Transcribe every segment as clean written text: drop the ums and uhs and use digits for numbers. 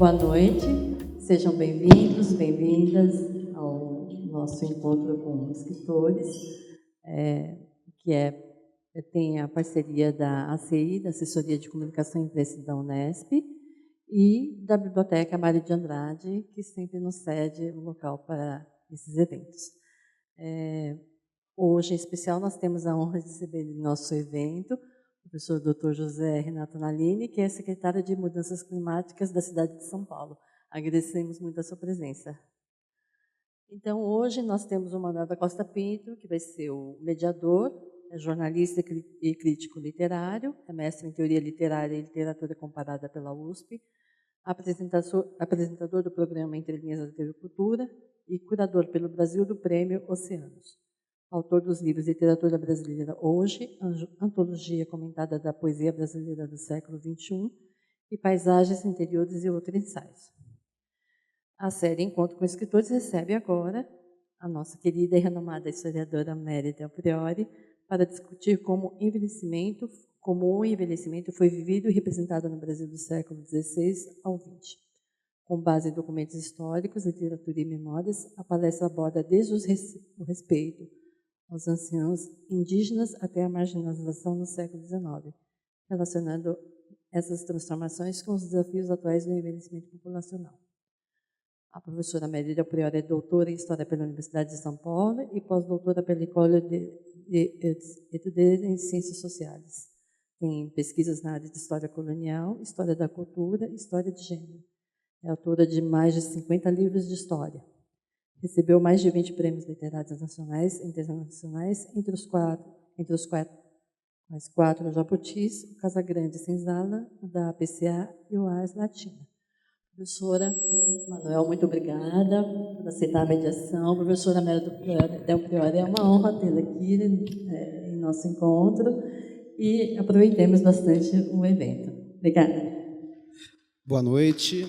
Boa noite, sejam bem-vindos, bem-vindas ao nosso encontro com escritores, tem a parceria da ACI, da Assessoria de Comunicação e Imprensa da Unesp, e da Biblioteca Mário de Andrade, que sempre nos cede o local para esses eventos. Hoje, em especial, nós temos a honra de receber em nosso evento o professor Dr. José Renato Nalini, que é secretário de Mudanças Climáticas da cidade de São Paulo. Agradecemos muito a sua presença. Então, hoje nós temos o Manuel da Costa Pinto, que vai ser o mediador, é jornalista e crítico literário, é mestre em Teoria Literária e Literatura Comparada pela USP, apresentador do programa Entre Linhas da TV Cultura e curador pelo Brasil do Prêmio Oceanos. Autor dos livros Literatura Brasileira Hoje, Antologia Comentada da Poesia Brasileira do Século XXI e Paisagens Interiores e Outros Ensaios. A série Encontro com Escritores recebe agora a nossa querida e renomada historiadora Mary Del Priore para discutir como o envelhecimento foi vivido e representado no Brasil do século XVI ao XX. Com base em documentos históricos, literatura e memórias, a palestra aborda desde o respeito aos anciãos indígenas até a marginalização no século XIX, relacionando essas transformações com os desafios atuais do envelhecimento populacional. A professora Mary Del Priore é doutora em História pela Universidade de São Paulo e pós-doutora pela École d'Études em Ciências Sociais. Tem pesquisas na área de História Colonial, História da Cultura e História de Gênero. É autora de mais de 50 livros de história. Recebeu mais de 20 prêmios literários nacionais e internacionais, entre os quatro o Jabutis, o Casagrande Senzala, o da APCA e o Ars Latina. Professora Manuel, muito obrigada por aceitar a mediação. Professora Mary Del Priore, é uma honra tê-la aqui em nosso encontro e aproveitemos bastante o evento. Obrigada. Boa noite.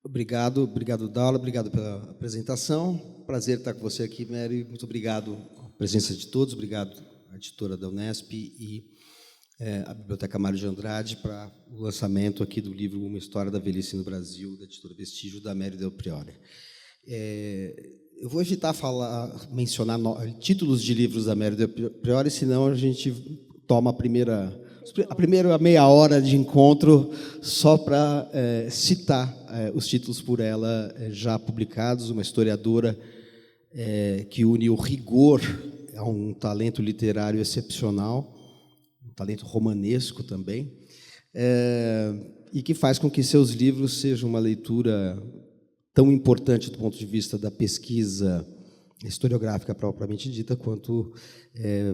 Obrigado, Daula, obrigado pela apresentação. Prazer estar com você aqui, Mary. Muito obrigado pela presença de todos, obrigado à editora da Unesp e à Biblioteca Mário de Andrade para o lançamento aqui do livro Uma História da Velhice no Brasil, da editora Vestígio, da Mary Del Priore. Eu vou evitar mencionar títulos de livros da Mary Del Priore, senão a gente toma a primeira meia hora de encontro só para citar os títulos por ela já publicados, uma historiadora que une o rigor a um talento literário excepcional, um talento romanesco também, e que faz com que seus livros sejam uma leitura tão importante do ponto de vista da pesquisa historiográfica propriamente dita, quanto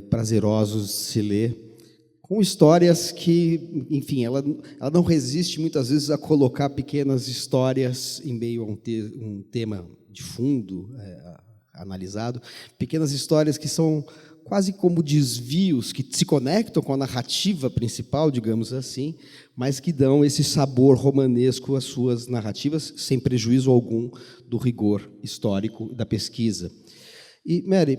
prazerosos de se ler, com histórias que, enfim, ela não resiste muitas vezes a colocar pequenas histórias em meio a um tema de fundo analisado, pequenas histórias que são quase como desvios que se conectam com a narrativa principal, digamos assim, mas que dão esse sabor romanesco às suas narrativas, sem prejuízo algum do rigor histórico da pesquisa. E, Mary,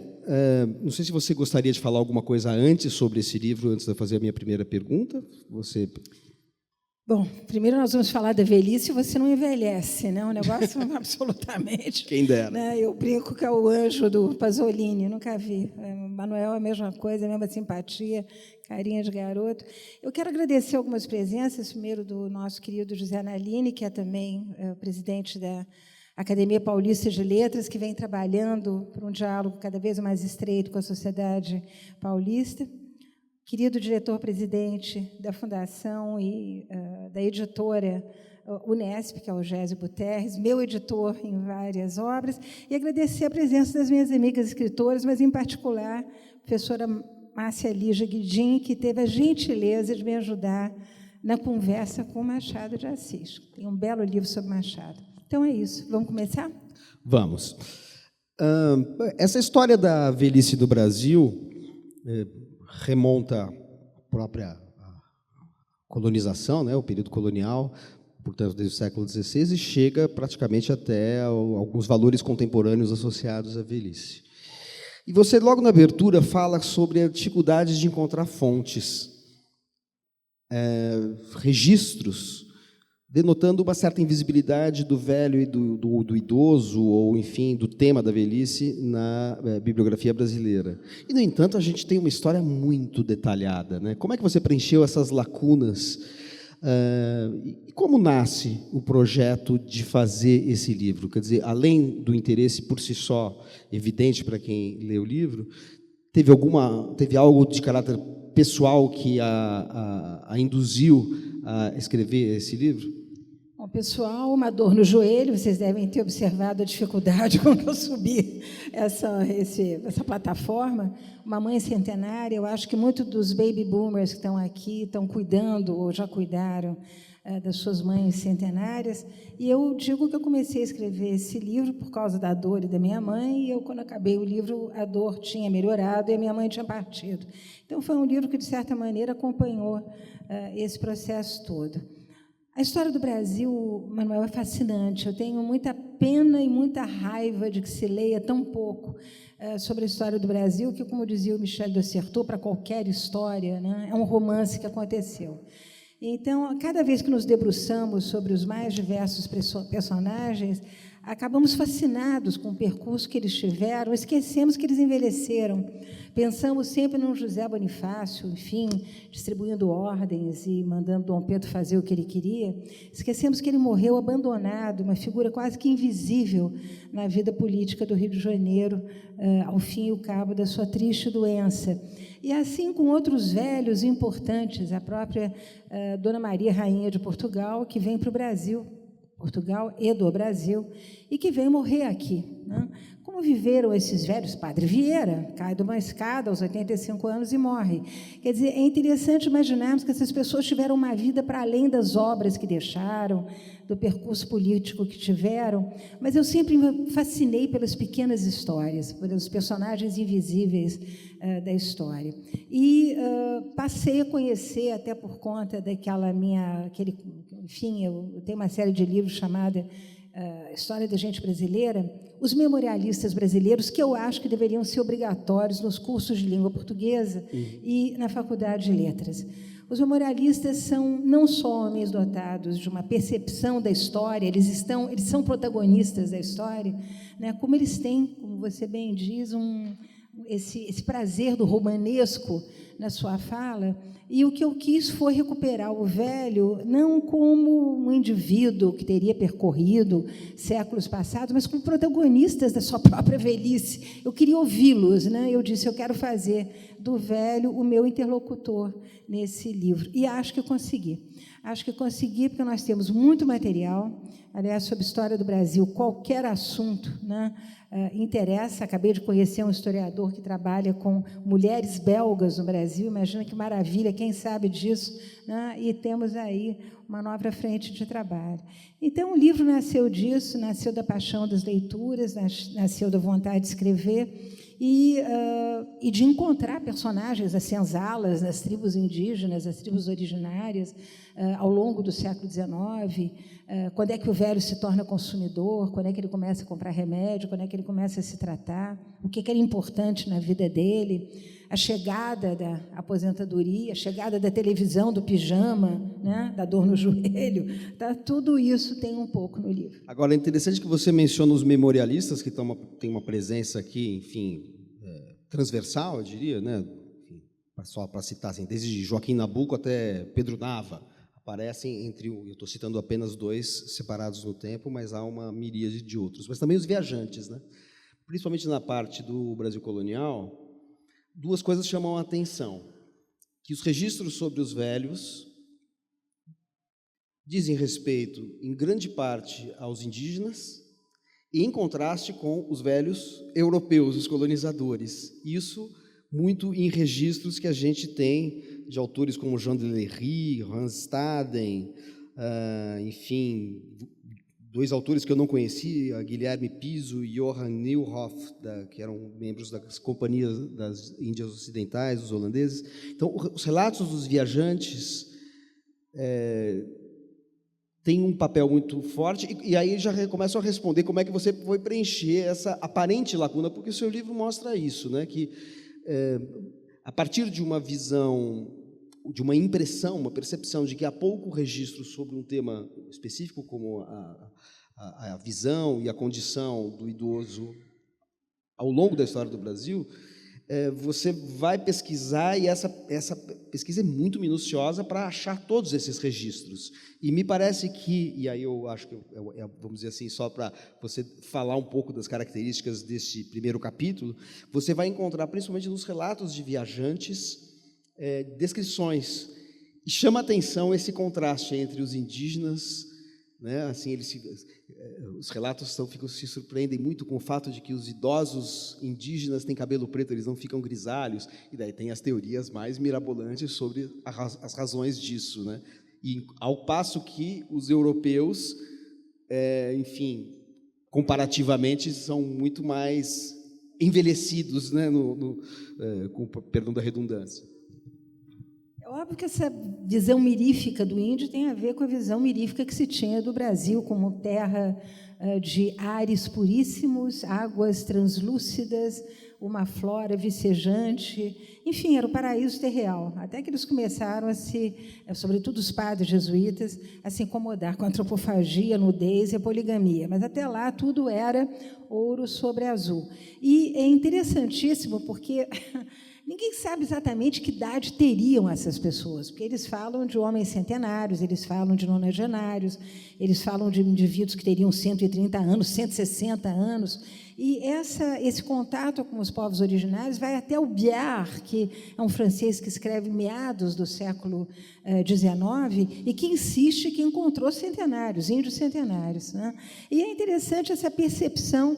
não sei se você gostaria de falar alguma coisa antes sobre esse livro, antes de eu fazer a minha primeira pergunta. Você... Bom, primeiro nós vamos falar da velhice e você não envelhece, né? Um negócio absolutamente... Quem dera. Né? Eu brinco que é o anjo do Pasolini, nunca vi. Manuel é a mesma coisa, a mesma simpatia, carinha de garoto. Eu quero agradecer algumas presenças, primeiro do nosso querido José Nalini, que é também o presidente da Academia Paulista de Letras, que vem trabalhando por um diálogo cada vez mais estreito com a sociedade paulista. Querido diretor-presidente da Fundação e da editora Unesp, que é o Gésio Buterres, meu editor em várias obras, e agradecer a presença das minhas amigas escritoras, mas, em particular, a professora Márcia Lígia Guidin, que teve a gentileza de me ajudar na conversa com Machado de Assis. Tem um belo livro sobre Machado. Então, é isso. Vamos começar? Vamos. Essa história da velhice do Brasil remonta à própria colonização, né, o período colonial, portanto, desde o século XVI, e chega praticamente até alguns valores contemporâneos associados à velhice. E você, logo na abertura, fala sobre a dificuldade de encontrar fontes registros denotando uma certa invisibilidade do velho e do idoso, ou, enfim, do tema da velhice na bibliografia brasileira. E, no entanto, a gente tem uma história muito detalhada, né? Como é que você preencheu essas lacunas? E como nasce o projeto de fazer esse livro? Quer dizer, além do interesse por si só evidente para quem lê o livro, teve algo de caráter pessoal que a induziu a escrever esse livro? Bom, pessoal, uma dor no joelho, vocês devem ter observado a dificuldade com que eu subi essa plataforma. Uma mãe centenária, eu acho que muitos dos baby boomers que estão aqui estão cuidando ou já cuidaram das suas mães centenárias. E eu digo que eu comecei a escrever esse livro por causa da dor e da minha mãe, e quando acabei o livro, a dor tinha melhorado e a minha mãe tinha partido. Então, foi um livro que, de certa maneira, acompanhou esse processo todo. A história do Brasil, Manuel, é fascinante. Eu tenho muita pena e muita raiva de que se leia tão pouco sobre a história do Brasil, que, como dizia o Michel de Certeau, para qualquer história, né, é um romance que aconteceu. Então, cada vez que nos debruçamos sobre os mais diversos personagens, acabamos fascinados com o percurso que eles tiveram, esquecemos que eles envelheceram. Pensamos sempre num José Bonifácio, enfim, distribuindo ordens e mandando Dom Pedro fazer o que ele queria. Esquecemos que ele morreu abandonado, uma figura quase que invisível na vida política do Rio de Janeiro, ao fim e ao cabo da sua triste doença. E assim com outros velhos importantes, a própria Dona Maria, Rainha de Portugal, que vem para o Brasil, Portugal e do Brasil, e que vem morrer aqui, né? Como viveram esses velhos? Padre Vieira cai de uma escada aos 85 anos e morre. Quer dizer, é interessante imaginarmos que essas pessoas tiveram uma vida para além das obras que deixaram, do percurso político que tiveram, mas eu sempre me fascinei pelas pequenas histórias, pelos personagens invisíveis da história. E passei a conhecer, até por conta daquela enfim, eu tenho uma série de livros chamada História da Gente Brasileira, os memorialistas brasileiros, que eu acho que deveriam ser obrigatórios nos cursos de língua portuguesa e na Faculdade de Letras. Os memorialistas são não só homens dotados de uma percepção da história, eles são protagonistas da história, né, como eles têm, como você bem diz, esse prazer do romanesco na sua fala, e o que eu quis foi recuperar o velho não como um indivíduo que teria percorrido séculos passados, mas como protagonistas da sua própria velhice. Eu queria ouvi-los, né? Eu disse, eu quero fazer do velho o meu interlocutor nesse livro, e acho que consegui. Acho que consegui porque nós temos muito material, aliás, sobre a história do Brasil, qualquer assunto, né, interessa. Acabei de conhecer um historiador que trabalha com mulheres belgas no Brasil, imagina que maravilha, quem sabe disso, né? E temos aí uma nova frente de trabalho. Então, o livro nasceu disso, nasceu da paixão das leituras, nasceu da vontade de escrever e de encontrar personagens, as senzalas, as tribos indígenas, as tribos originárias, ao longo do século XIX, quando é que o velho se torna consumidor, quando é que ele começa a comprar remédio, quando é que ele começa a se tratar, o que era importante na vida dele, a chegada da aposentadoria, a chegada da televisão, do pijama, né, da dor no joelho, tá? Tudo isso tem um pouco no livro. Agora, é interessante que você menciona os memorialistas, que têm uma presença aqui, enfim, transversal, eu diria, né? Só para citar, assim, desde Joaquim Nabuco até Pedro Nava, aparecem eu estou citando apenas dois separados no tempo, mas há uma miríade de outros. Mas também os viajantes, né? Principalmente na parte do Brasil colonial, duas coisas chamam a atenção, que os registros sobre os velhos dizem respeito, em grande parte, aos indígenas, e em contraste com os velhos europeus, os colonizadores. Isso muito em registros que a gente tem de autores como Jean de Lery, Hans Staden, enfim, dois autores que eu não conhecia, Guilherme Piso e Johan Nieuwhof, que eram membros das companhias das Índias Ocidentais, os holandeses. Então, os relatos dos viajantes têm um papel muito forte, e aí já começam a responder como é que você foi preencher essa aparente lacuna, porque o seu livro mostra isso, né, que a partir de uma visão de uma impressão, uma percepção de que há pouco registro sobre um tema específico, como a visão e a condição do idoso ao longo da história do Brasil, você vai pesquisar, e essa pesquisa é muito minuciosa para achar todos esses registros. E me parece que, e aí eu acho que, vamos dizer assim, só para você falar um pouco das características desse primeiro capítulo, você vai encontrar, principalmente nos relatos de viajantes, descrições, e chama a atenção esse contraste entre os indígenas, né? Assim, os relatos se surpreendem muito com o fato de que os idosos indígenas têm cabelo preto, eles não ficam grisalhos, e daí tem as teorias mais mirabolantes sobre as razões disso, né? E ao passo que os europeus, enfim, comparativamente, são muito mais envelhecidos, né? Com perdão da redundância. É óbvio que essa visão mirífica do índio tem a ver com a visão mirífica que se tinha do Brasil como terra de ares puríssimos, águas translúcidas, uma flora vicejante, enfim, era o paraíso terreal, até que eles começaram a sobretudo os padres jesuítas, a se incomodar com a antropofagia, a nudez e a poligamia, mas até lá tudo era ouro sobre azul. E é interessantíssimo porque ninguém sabe exatamente que idade teriam essas pessoas, porque eles falam de homens centenários, eles falam de nonagenários, eles falam de indivíduos que teriam 130 anos, 160 anos, e esse contato com os povos originários vai até o Biard, que é um francês que escreve meados do século XIX e que insiste que encontrou centenários, índios centenários, né? E é interessante essa percepção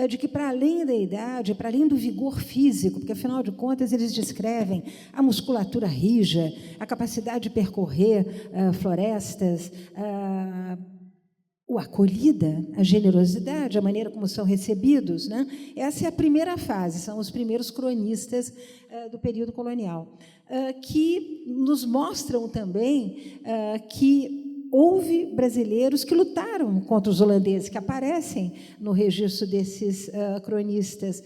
de que, para além da idade, para além do vigor físico, porque, afinal de contas, eles descrevem a musculatura rija, a capacidade de percorrer florestas, a acolhida, a generosidade, a maneira como são recebidos, né? Essa é a primeira fase, são os primeiros cronistas do período colonial, que nos mostram também que houve brasileiros que lutaram contra os holandeses, que aparecem no registro desses cronistas,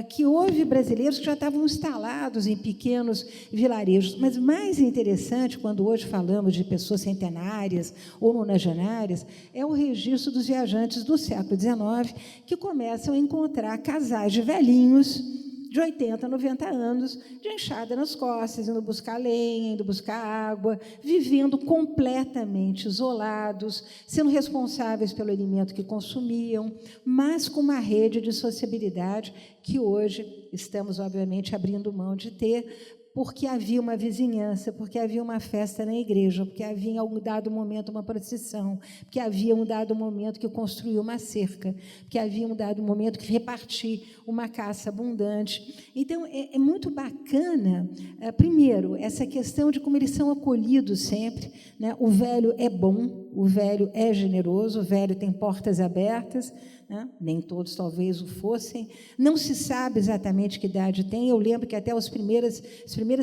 que houve brasileiros que já estavam instalados em pequenos vilarejos. Mas mais interessante, quando hoje falamos de pessoas centenárias ou nonagenárias, é o registro dos viajantes do século XIX, que começam a encontrar casais de velhinhos de 80, 90 anos, de enxada nas costas, indo buscar lenha, indo buscar água, vivendo completamente isolados, sendo responsáveis pelo alimento que consumiam, mas com uma rede de sociabilidade que hoje estamos, obviamente, abrindo mão de ter, porque havia uma vizinhança, porque havia uma festa na igreja, porque havia em algum dado momento uma procissão, porque havia um dado momento que construiu uma cerca, porque havia um dado momento que repartiu uma caça abundante. Então, é muito bacana, primeiro, essa questão de como eles são acolhidos sempre, né? O velho é bom, o velho é generoso, o velho tem portas abertas, né? Nem todos talvez o fossem, não se sabe exatamente que idade tem. Eu lembro que até as primeiras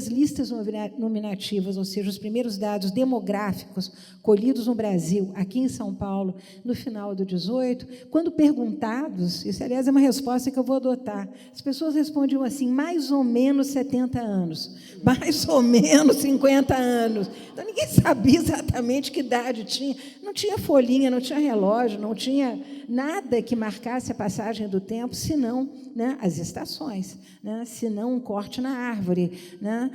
listas nominativas, ou seja, os primeiros dados demográficos colhidos no Brasil, aqui em São Paulo, no final do 18, quando perguntados, isso, aliás, é uma resposta que eu vou adotar, as pessoas respondiam assim, mais ou menos 70 anos, mais ou menos 50 anos. Então, ninguém sabia exatamente que idade tinha, não tinha folhinha, não tinha relógio, não tinha nada que marcasse a passagem do tempo, senão, né, as estações, né, senão um corte na árvore, né?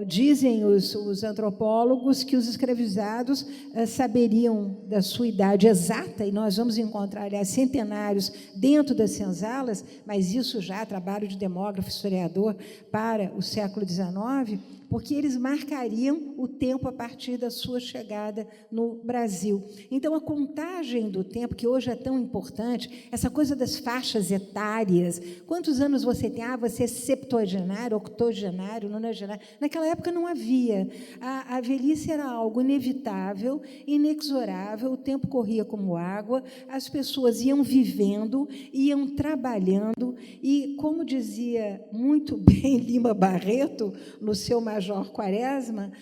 Dizem os antropólogos que os escravizados saberiam da sua idade exata, e nós vamos encontrar, aliás, centenários dentro das senzalas, mas isso já é trabalho de demógrafo, historiador, para o século XIX, porque eles marcariam o tempo a partir da sua chegada no Brasil. Então, a contagem do tempo, que hoje é tão importante, essa coisa das faixas etárias, quantos anos você tem? Ah, você é septuagenário, octogenário, nonagenário. Naquela época não havia. A velhice era algo inevitável, inexorável, o tempo corria como água, as pessoas iam vivendo, iam trabalhando, e, como dizia muito bem Lima Barreto, no seu Major Quaresma,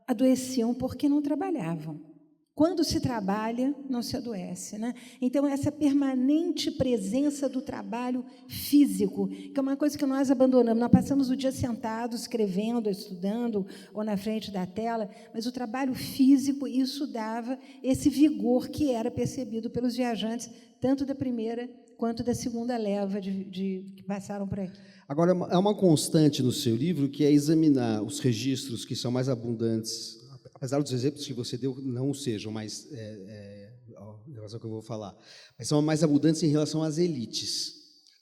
adoeciam porque não trabalhavam. quando se trabalha, não se adoece, né? Então, essa permanente presença do trabalho físico, que é uma coisa que nós abandonamos. Nós passamos o dia sentados, escrevendo, estudando, ou na frente da tela, mas o trabalho físico, isso dava esse vigor que era percebido pelos viajantes, tanto da primeira quanto da segunda leva que passaram por aqui. Agora, é uma constante no seu livro que é examinar os registros que são mais abundantes, apesar dos exemplos que você deu não sejam mais em relação ao que eu vou falar, mas são mais abundantes em relação às elites.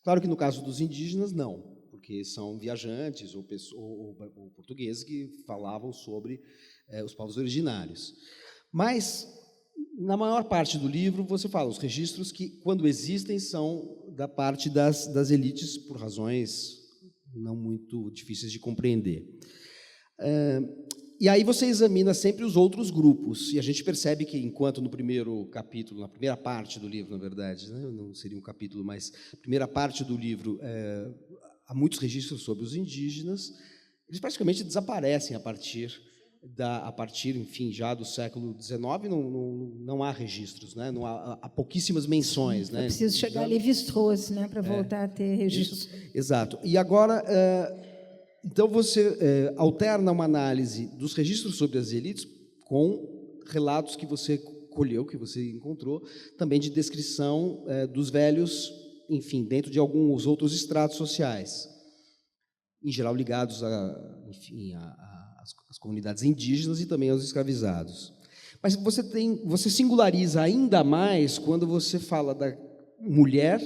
Claro que no caso dos indígenas, não, porque são viajantes ou portugueses que falavam sobre os povos originários. Mas, na maior parte do livro, você fala, os registros que, quando existem, são da parte das elites, por razões não muito difíceis de compreender. E aí você examina sempre os outros grupos, e a gente percebe que, enquanto no primeiro capítulo, na primeira parte do livro, na verdade, né, não seria um capítulo, mas a primeira parte do livro, há muitos registros sobre os indígenas, eles praticamente desaparecem a partir, enfim, já do século XIX, não há registros, né, não há pouquíssimas menções. Né, preciso chegar a Lévi-Strauss, né, para voltar a ter registros. Exato. E agora... Então, você alterna uma análise dos registros sobre as elites com relatos que você colheu, que você encontrou, também de descrição dos velhos, enfim, dentro de alguns outros estratos sociais, em geral ligados às comunidades indígenas e também aos escravizados. Mas você singulariza ainda mais quando você fala da mulher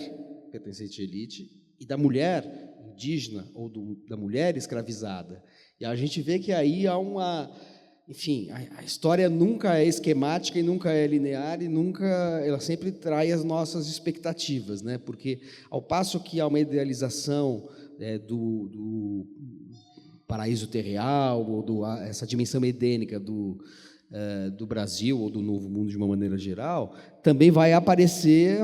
pertencente à elite e da mulher indígena ou da mulher escravizada. E a gente vê que aí há enfim, a história nunca é esquemática e nunca é linear e ela sempre traz as nossas expectativas, né? Porque, ao passo que há uma idealização do paraíso terreal ou essa dimensão edênica do Brasil ou do Novo Mundo de uma maneira geral, também vai aparecer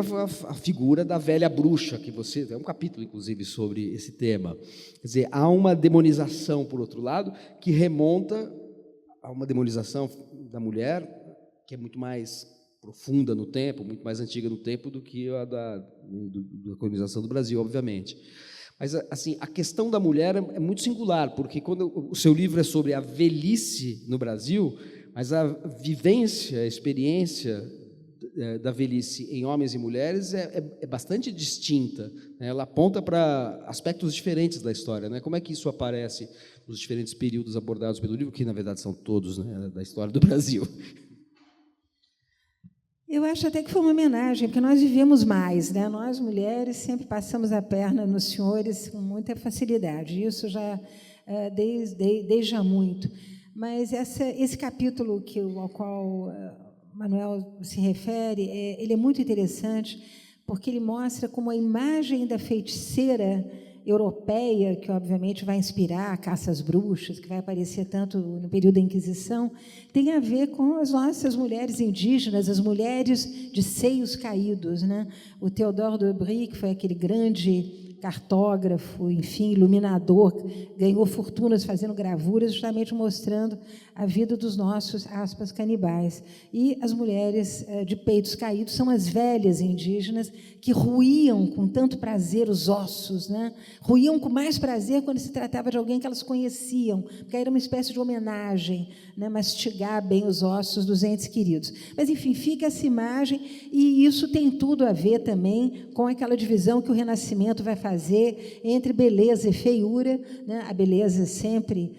a figura da velha bruxa, que é um capítulo, inclusive, sobre esse tema. Quer dizer, há uma demonização, por outro lado, que remonta a uma demonização da mulher, que é muito mais profunda no tempo, muito mais antiga no tempo do que a da colonização do Brasil, obviamente. Mas, assim, a questão da mulher é muito singular, porque quando o seu livro é sobre a velhice no Brasil, mas a vivência, a experiência da velhice em homens e mulheres é bastante distinta, né? Ela aponta para aspectos diferentes da história, né? Como é que isso aparece nos diferentes períodos abordados pelo livro, que, na verdade, são todos, né, da história do Brasil? Eu acho até que foi uma homenagem, porque nós vivemos mais, né? Nós, mulheres, sempre passamos a perna nos senhores com muita facilidade, isso já desde há muito. Mas esse capítulo ao qual Manuel se refere, ele é muito interessante, porque ele mostra como a imagem da feiticeira europeia, que obviamente vai inspirar a caça às bruxas, que vai aparecer tanto no período da Inquisição, tem a ver com as nossas mulheres indígenas, as mulheres de seios caídos, né? O Théodore de Bry, que foi aquele grande cartógrafo, enfim, iluminador, ganhou fortunas fazendo gravuras, justamente mostrando a vida dos nossos, aspas, canibais. E as mulheres de peitos caídos são as velhas indígenas que ruíam com tanto prazer os ossos, né? Ruíam com mais prazer quando se tratava de alguém que elas conheciam, porque era uma espécie de homenagem, né? Mastigar bem os ossos dos entes queridos. Mas, enfim, fica essa imagem, e isso tem tudo a ver também com aquela divisão que o Renascimento vai fazer entre beleza e feiura, né? A beleza sempre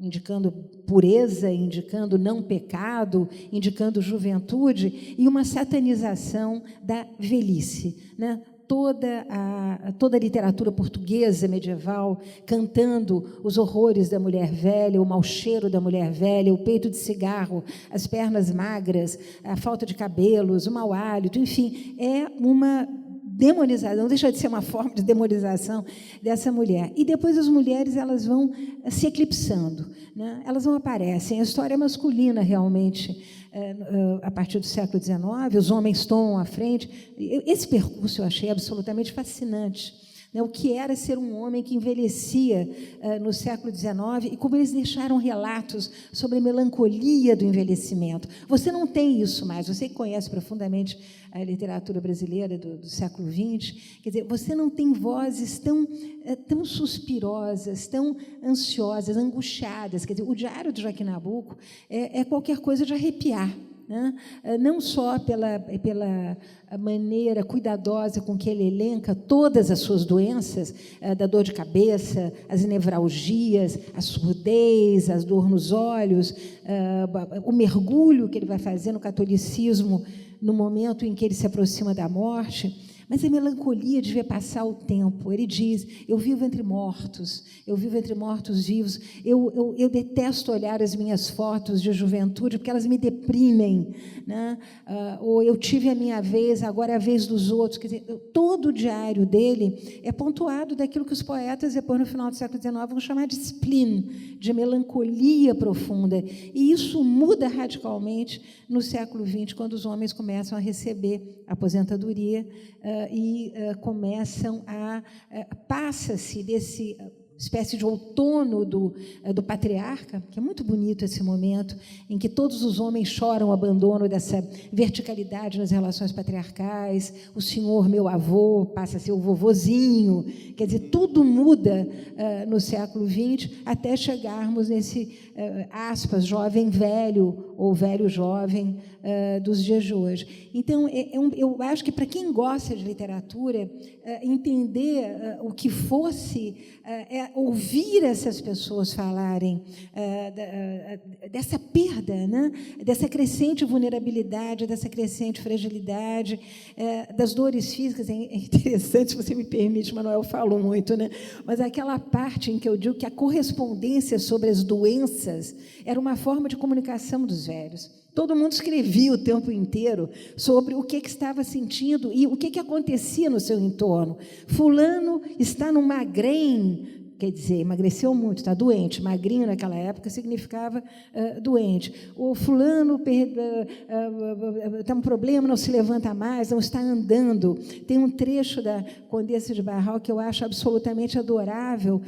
indicando pureza, indicando não pecado, indicando juventude, e uma satanização da velhice, né? Toda a literatura portuguesa medieval cantando os horrores da mulher velha, o mau cheiro da mulher velha, o peito de cigarro, as pernas magras, a falta de cabelos, o mau hálito, enfim, é uma demonização, não deixa de ser uma forma de demonização dessa mulher. E depois as mulheres elas vão se eclipsando, né? Elas não aparecem. A história é masculina, realmente, a partir do século XIX, os homens tomam a frente. Esse percurso eu achei absolutamente fascinante. né, o que era ser um homem que envelhecia no século XIX e como eles deixaram relatos sobre a melancolia do envelhecimento. Você não tem isso mais, você que conhece profundamente a literatura brasileira do século XX, quer dizer, você não tem vozes tão suspirosas, tão ansiosas, angustiadas. Quer dizer, o Diário de Joaquim Nabuco é qualquer coisa de arrepiar, né? Não só pela maneira cuidadosa com que ele elenca todas as suas doenças, da dor de cabeça, as nevralgias, a surdez, a dor nos olhos, o mergulho que ele vai fazer no catolicismo no momento em que ele se aproxima da morte, mas a melancolia de ver passar o tempo. Ele diz, eu vivo entre mortos, eu vivo entre mortos-vivos, eu detesto olhar as minhas fotos de juventude, porque elas me deprimem, né? Ou eu tive a minha vez, agora é a vez dos outros. Quer dizer, todo o diário dele é pontuado daquilo que os poetas, depois, no final do século XIX, vão chamar de spleen, de melancolia profunda. E isso muda radicalmente no século XX, quando os homens começam a receber aposentadoria e começam passa-se desse espécie de outono do patriarca, que é muito bonito esse momento, em que todos os homens choram o abandono dessa verticalidade nas relações patriarcais, o senhor, meu avô, passa a ser o vovozinho, quer dizer, tudo muda no século XX, até chegarmos nesse, aspas, jovem velho, ou velho jovem, dos dias de hoje. Então, eu acho que, para quem gosta de literatura, entender o que fosse, ouvir essas pessoas falarem dessa perda, né? Dessa crescente vulnerabilidade, dessa crescente fragilidade, das dores físicas. É interessante, se você me permite, Manuel falou muito, né? Mas aquela parte em que eu digo que a correspondência sobre as doenças era uma forma de comunicação dos velhos. Todo mundo escrevia o tempo inteiro sobre o que estava sentindo e o que acontecia no seu entorno. Fulano está no magrém, quer dizer, emagreceu muito, está doente. Magrinho, naquela época, significava doente. O fulano tem um problema, não se levanta mais, não está andando. Tem um trecho da Condessa de Barral que eu acho absolutamente adorável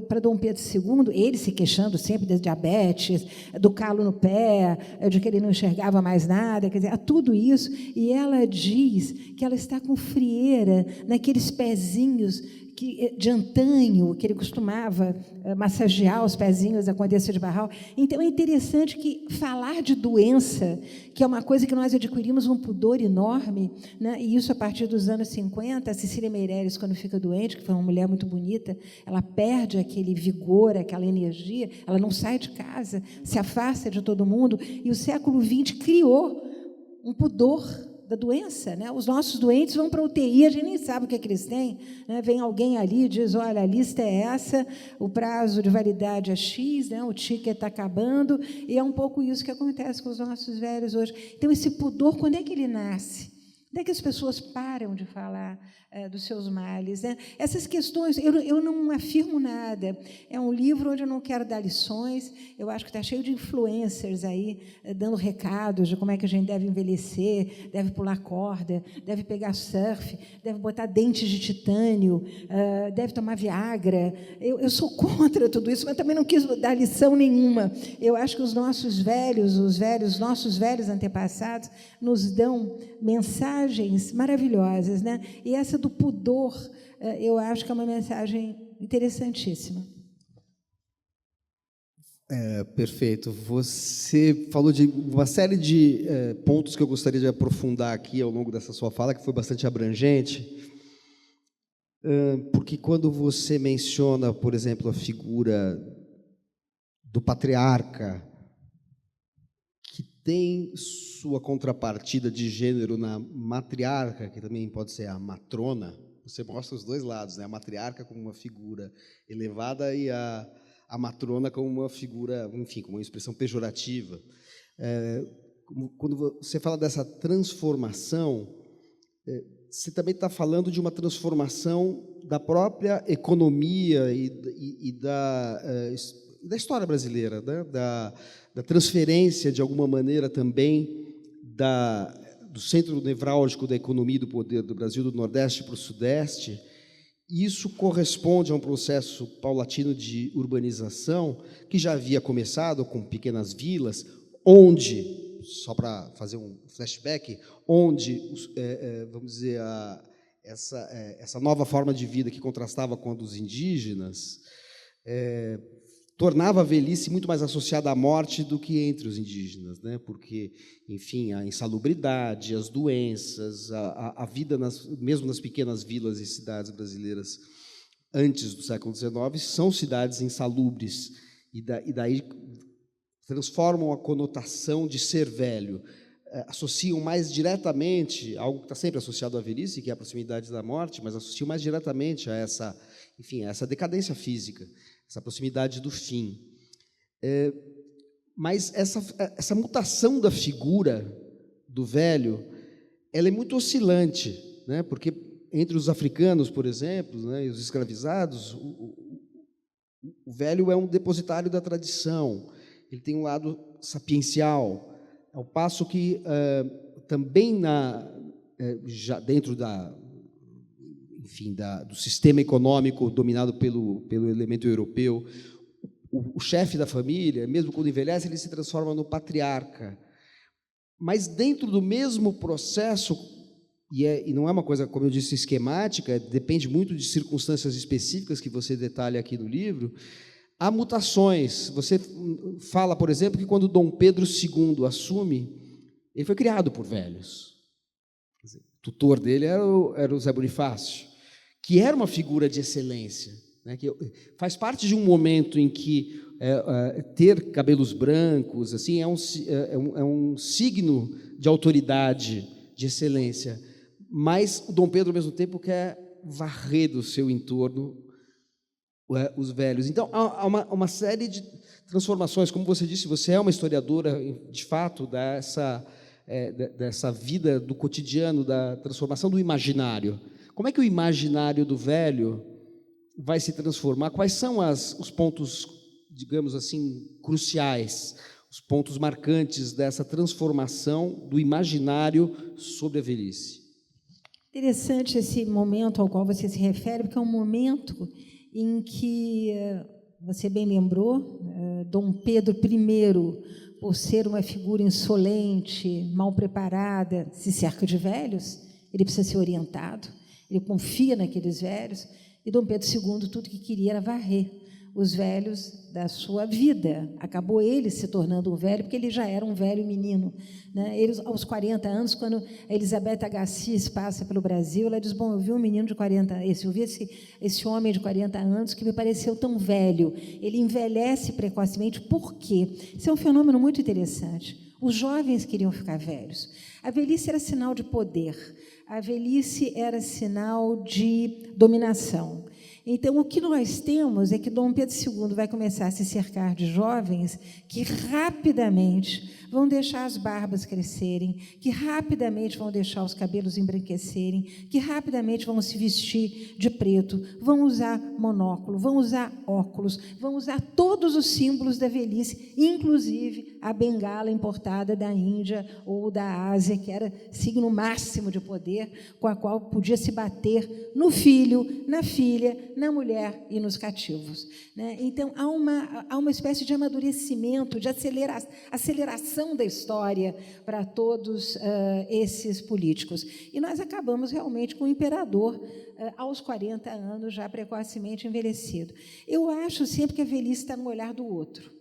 para Dom Pedro II, ele se queixando sempre de diabetes, do calo no pé, de que ele não enxergava mais nada, quer dizer, tudo isso. E ela diz que ela está com frieira naqueles pezinhos de antanho, que ele costumava massagear os pezinhos da Condessa de Barral. Então, é interessante que falar de doença, que é uma coisa que nós adquirimos um pudor enorme, né? E isso a partir dos anos 50, a Cecília Meirelles, quando fica doente, que foi uma mulher muito bonita, ela perde aquele vigor, aquela energia, ela não sai de casa, se afasta de todo mundo, e o século XX criou um pudor da doença, né? Os nossos doentes vão para a UTI, a gente nem sabe o que eles têm, né? Vem alguém ali e diz, olha, a lista é essa, o prazo de validade é X, né? O ticket está acabando, e é um pouco isso que acontece com os nossos velhos hoje. Então, esse pudor, quando é que ele nasce? Quando é que as pessoas param de falar dos seus males, né? Essas questões, eu não afirmo nada. É um livro onde eu não quero dar lições. Eu acho que está cheio de influencers aí, dando recados de como é que a gente deve envelhecer, deve pular corda, deve pegar surf, deve botar dentes de titânio, deve tomar Viagra. Eu sou contra tudo isso, mas também não quis dar lição nenhuma. Eu acho que os nossos velhos antepassados nos dão mensagens maravilhosas, né? E essa do pudor, eu acho que é uma mensagem interessantíssima. Perfeito. Você falou de uma série de pontos que eu gostaria de aprofundar aqui ao longo dessa sua fala, que foi bastante abrangente, porque quando você menciona, por exemplo, a figura do patriarca, que tem sua contrapartida de gênero na matriarca, que também pode ser a matrona, você mostra os dois lados, né? A matriarca como uma figura elevada e a matrona como uma figura, enfim, como uma expressão pejorativa. Quando você fala dessa transformação, você também está falando de uma transformação da própria economia e da história brasileira, né? Da transferência, de alguma maneira, também do centro nevrálgico da economia e do poder do Brasil, do Nordeste para o Sudeste, isso corresponde a um processo paulatino de urbanização que já havia começado com pequenas vilas, onde, só para fazer um flashback, onde, vamos dizer, essa nova forma de vida que contrastava com a dos indígenas, tornava a velhice muito mais associada à morte do que entre os indígenas, né? Porque, enfim, a insalubridade, as doenças, a vida, mesmo nas pequenas vilas e cidades brasileiras antes do século XIX, são cidades insalubres, e daí transformam a conotação de ser velho, associam mais diretamente, algo que está sempre associado à velhice, que é a proximidade da morte, mas associam mais diretamente a essa, enfim, a essa decadência física, essa proximidade do fim. Mas essa mutação da figura do velho, ela é muito oscilante, né? Porque entre os africanos, por exemplo, né, e os escravizados, o velho é um depositário da tradição, ele tem um lado sapiencial, ao passo que também já dentro do sistema econômico dominado pelo elemento europeu, o chefe da família, mesmo quando envelhece, ele se transforma no patriarca. Mas dentro do mesmo processo, e não é uma coisa, como eu disse, esquemática, depende muito de circunstâncias específicas que você detalha aqui no livro, há mutações. Você fala, por exemplo, que quando Dom Pedro II assume, ele foi criado por velhos. O tutor dele era o Zé Bonifácio, que era uma figura de excelência, né, que faz parte de um momento em que ter cabelos brancos assim é um signo de autoridade, de excelência, mas o Dom Pedro, ao mesmo tempo, quer varrer do seu entorno os velhos. Então, há uma série de transformações. Como você disse, você é uma historiadora, de fato, dessa vida do cotidiano, da transformação do imaginário. Como é que o imaginário do velho vai se transformar? Quais são os pontos, digamos assim, cruciais, os pontos marcantes dessa transformação do imaginário sobre a velhice? Interessante esse momento ao qual você se refere, porque é um momento em que, você bem lembrou, Dom Pedro I, por ser uma figura insolente, mal preparada, se cerca de velhos, ele precisa ser orientado, ele confia naqueles velhos, e Dom Pedro II tudo que queria era varrer os velhos da sua vida. Acabou ele se tornando um velho, porque ele já era um velho menino, né? Ele, aos 40 anos, quando a Elizabeth Agassiz passa pelo Brasil, ela diz, bom, eu vi um menino de 40 anos, eu vi esse homem de 40 anos que me pareceu tão velho. Ele envelhece precocemente. Por quê? Isso é um fenômeno muito interessante. Os jovens queriam ficar velhos. A velhice era sinal de poder. A velhice era sinal de dominação. Então, o que nós temos é que Dom Pedro II vai começar a se cercar de jovens que rapidamente vão deixar as barbas crescerem, que rapidamente vão deixar os cabelos embranquecerem, que rapidamente vão se vestir de preto, vão usar monóculo, vão usar óculos, vão usar todos os símbolos da velhice, inclusive a bengala importada da Índia ou da Ásia, que era signo máximo de poder, com a qual podia se bater no filho, na filha, na mulher e nos cativos, né? Então, há uma espécie de amadurecimento, de aceleração da história para todos esses políticos. E nós acabamos realmente com o imperador aos 40 anos, já precocemente envelhecido. Eu acho sempre que a velhice está no olhar do outro,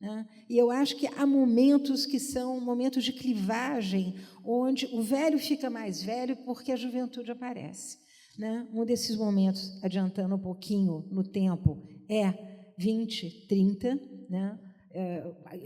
né? E eu acho que há momentos que são momentos de clivagem, onde o velho fica mais velho porque a juventude aparece, né? Um desses momentos, adiantando um pouquinho no tempo, é 20, 30, né?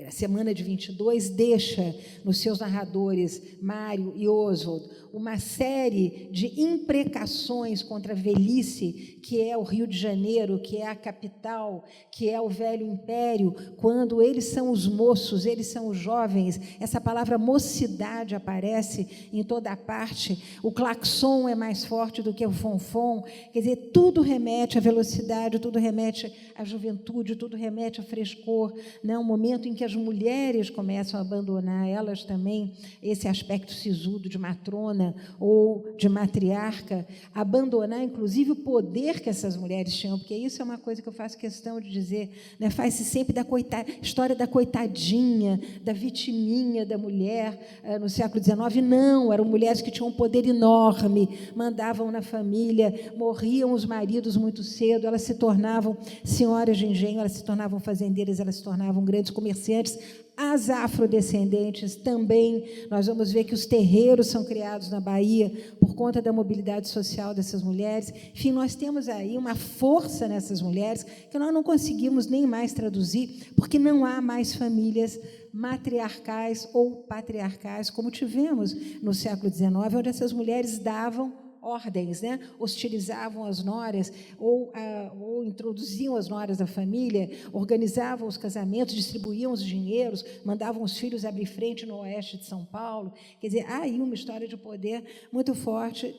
A semana de 22 deixa nos seus narradores, Mário e Oswald, uma série de imprecações contra a velhice, que é o Rio de Janeiro, que é a capital, que é o velho império, quando eles são os moços, eles são os jovens. Essa palavra mocidade aparece em toda parte, o claxon é mais forte do que o fonfon, quer dizer, tudo remete à velocidade, tudo remete à juventude, tudo remete a frescor, né? né, um momento em que as mulheres começam a abandonar, elas também, esse aspecto sisudo de matrona ou de matriarca, abandonar, inclusive, o poder que essas mulheres tinham, porque isso é uma coisa que eu faço questão de dizer, né, faz-se sempre da história da coitadinha, da vitiminha da mulher no século XIX. Não, eram mulheres que tinham um poder enorme, mandavam na família, morriam os maridos muito cedo, elas se tornavam senhoras de engenho, elas se tornavam fazendeiras, elas se tornavam grandes comerciantes. As afrodescendentes também, nós vamos ver que os terreiros são criados na Bahia por conta da mobilidade social dessas mulheres. Enfim, nós temos aí uma força nessas mulheres que nós não conseguimos nem mais traduzir, porque não há mais famílias matriarcais ou patriarcais, como tivemos no século XIX, onde essas mulheres davam ordens, né? Hostilizavam as noras ou introduziam as noras da família, organizavam os casamentos, distribuíam os dinheiros, mandavam os filhos abrir frente no oeste de São Paulo. Quer dizer, há aí uma história de poder muito forte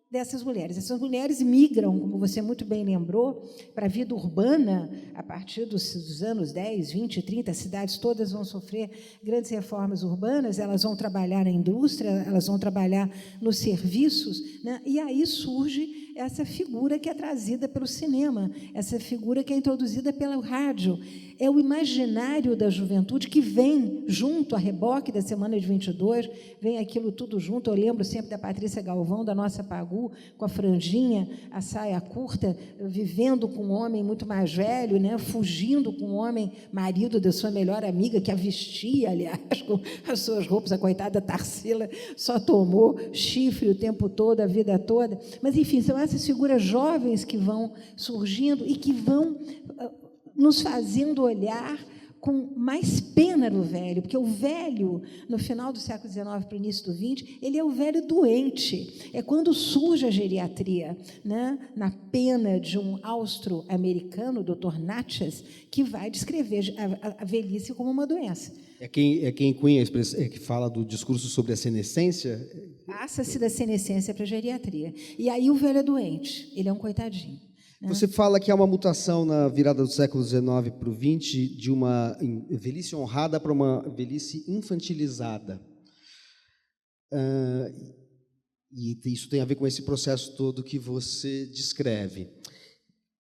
dessas mulheres. Essas mulheres migram, como você muito bem lembrou, para a vida urbana a partir dos anos 10, 20, 30, as cidades todas vão sofrer grandes reformas urbanas, elas vão trabalhar na indústria, elas vão trabalhar nos serviços, né? E aí surge essa figura que é trazida pelo cinema, essa figura que é introduzida pelo rádio. É o imaginário da juventude que vem junto, a reboque da Semana de 22, vem aquilo tudo junto. Eu lembro sempre da Patrícia Galvão, da nossa Pagu, com a franjinha, a saia curta, vivendo com um homem muito mais velho, né? Fugindo com um homem, marido da sua melhor amiga, que a vestia, aliás, com as suas roupas. A coitada Tarsila só tomou chifre o tempo todo, a vida toda. Mas, enfim, são essas figuras jovens que vão surgindo e que vão nos fazendo olhar com mais pena no velho, porque o velho, no final do século XIX para o início do XX, ele é o velho doente. É quando surge a geriatria, né? Na pena de um austro-americano, Dr. Natchez, que vai descrever a velhice como uma doença. É quem cunha a expressão, que fala do discurso sobre a senescência? Passa-se da senescência para a geriatria. E aí o velho é doente, ele é um coitadinho. Você fala que há uma mutação na virada do século XIX para o XX de uma velhice honrada para uma velhice infantilizada. E isso tem a ver com esse processo todo que você descreve.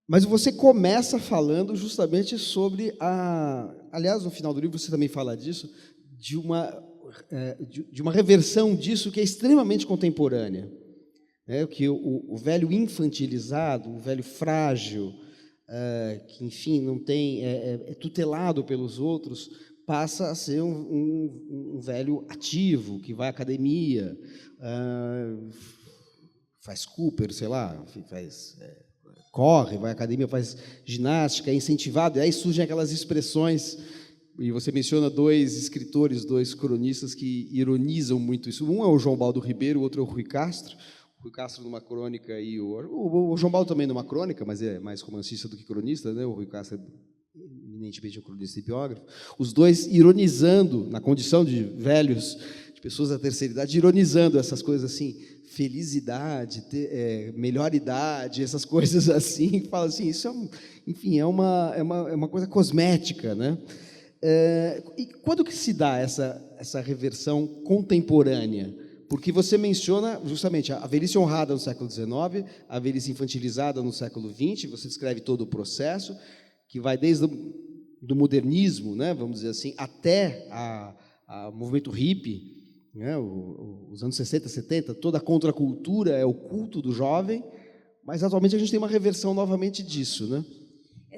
Mas você começa falando justamente sobre aliás, no final do livro você também fala disso, de uma reversão disso que é extremamente contemporânea. Que o velho infantilizado, o velho frágil, que, enfim, não tem, é tutelado pelos outros, passa a ser um velho ativo, que vai à academia, faz Cooper, sei lá, corre, vai à academia, faz ginástica, é incentivado, e aí surgem aquelas expressões, e você menciona dois escritores, dois cronistas que ironizam muito isso. Um é o João Baldo Ribeiro, o outro é o Rui Castro. O Castro numa crônica e o João Baldo também numa crônica, mas é mais romancista do que cronista, né? O Rui Castro é eminentemente um cronista e biógrafo. Os dois ironizando, na condição de velhos, de pessoas da terceira idade, ironizando essas coisas assim, felicidade, melhor idade, essas coisas assim, fala assim, isso enfim, é uma coisa cosmética, né? E quando que se dá essa reversão contemporânea? Porque você menciona justamente a velhice honrada no século XIX, a velhice infantilizada no século XX, você descreve todo o processo, que vai desde do modernismo, né, vamos dizer assim, até o movimento hippie, né, os anos 60, 70, toda a contracultura é o culto do jovem, mas atualmente a gente tem uma reversão novamente disso, né?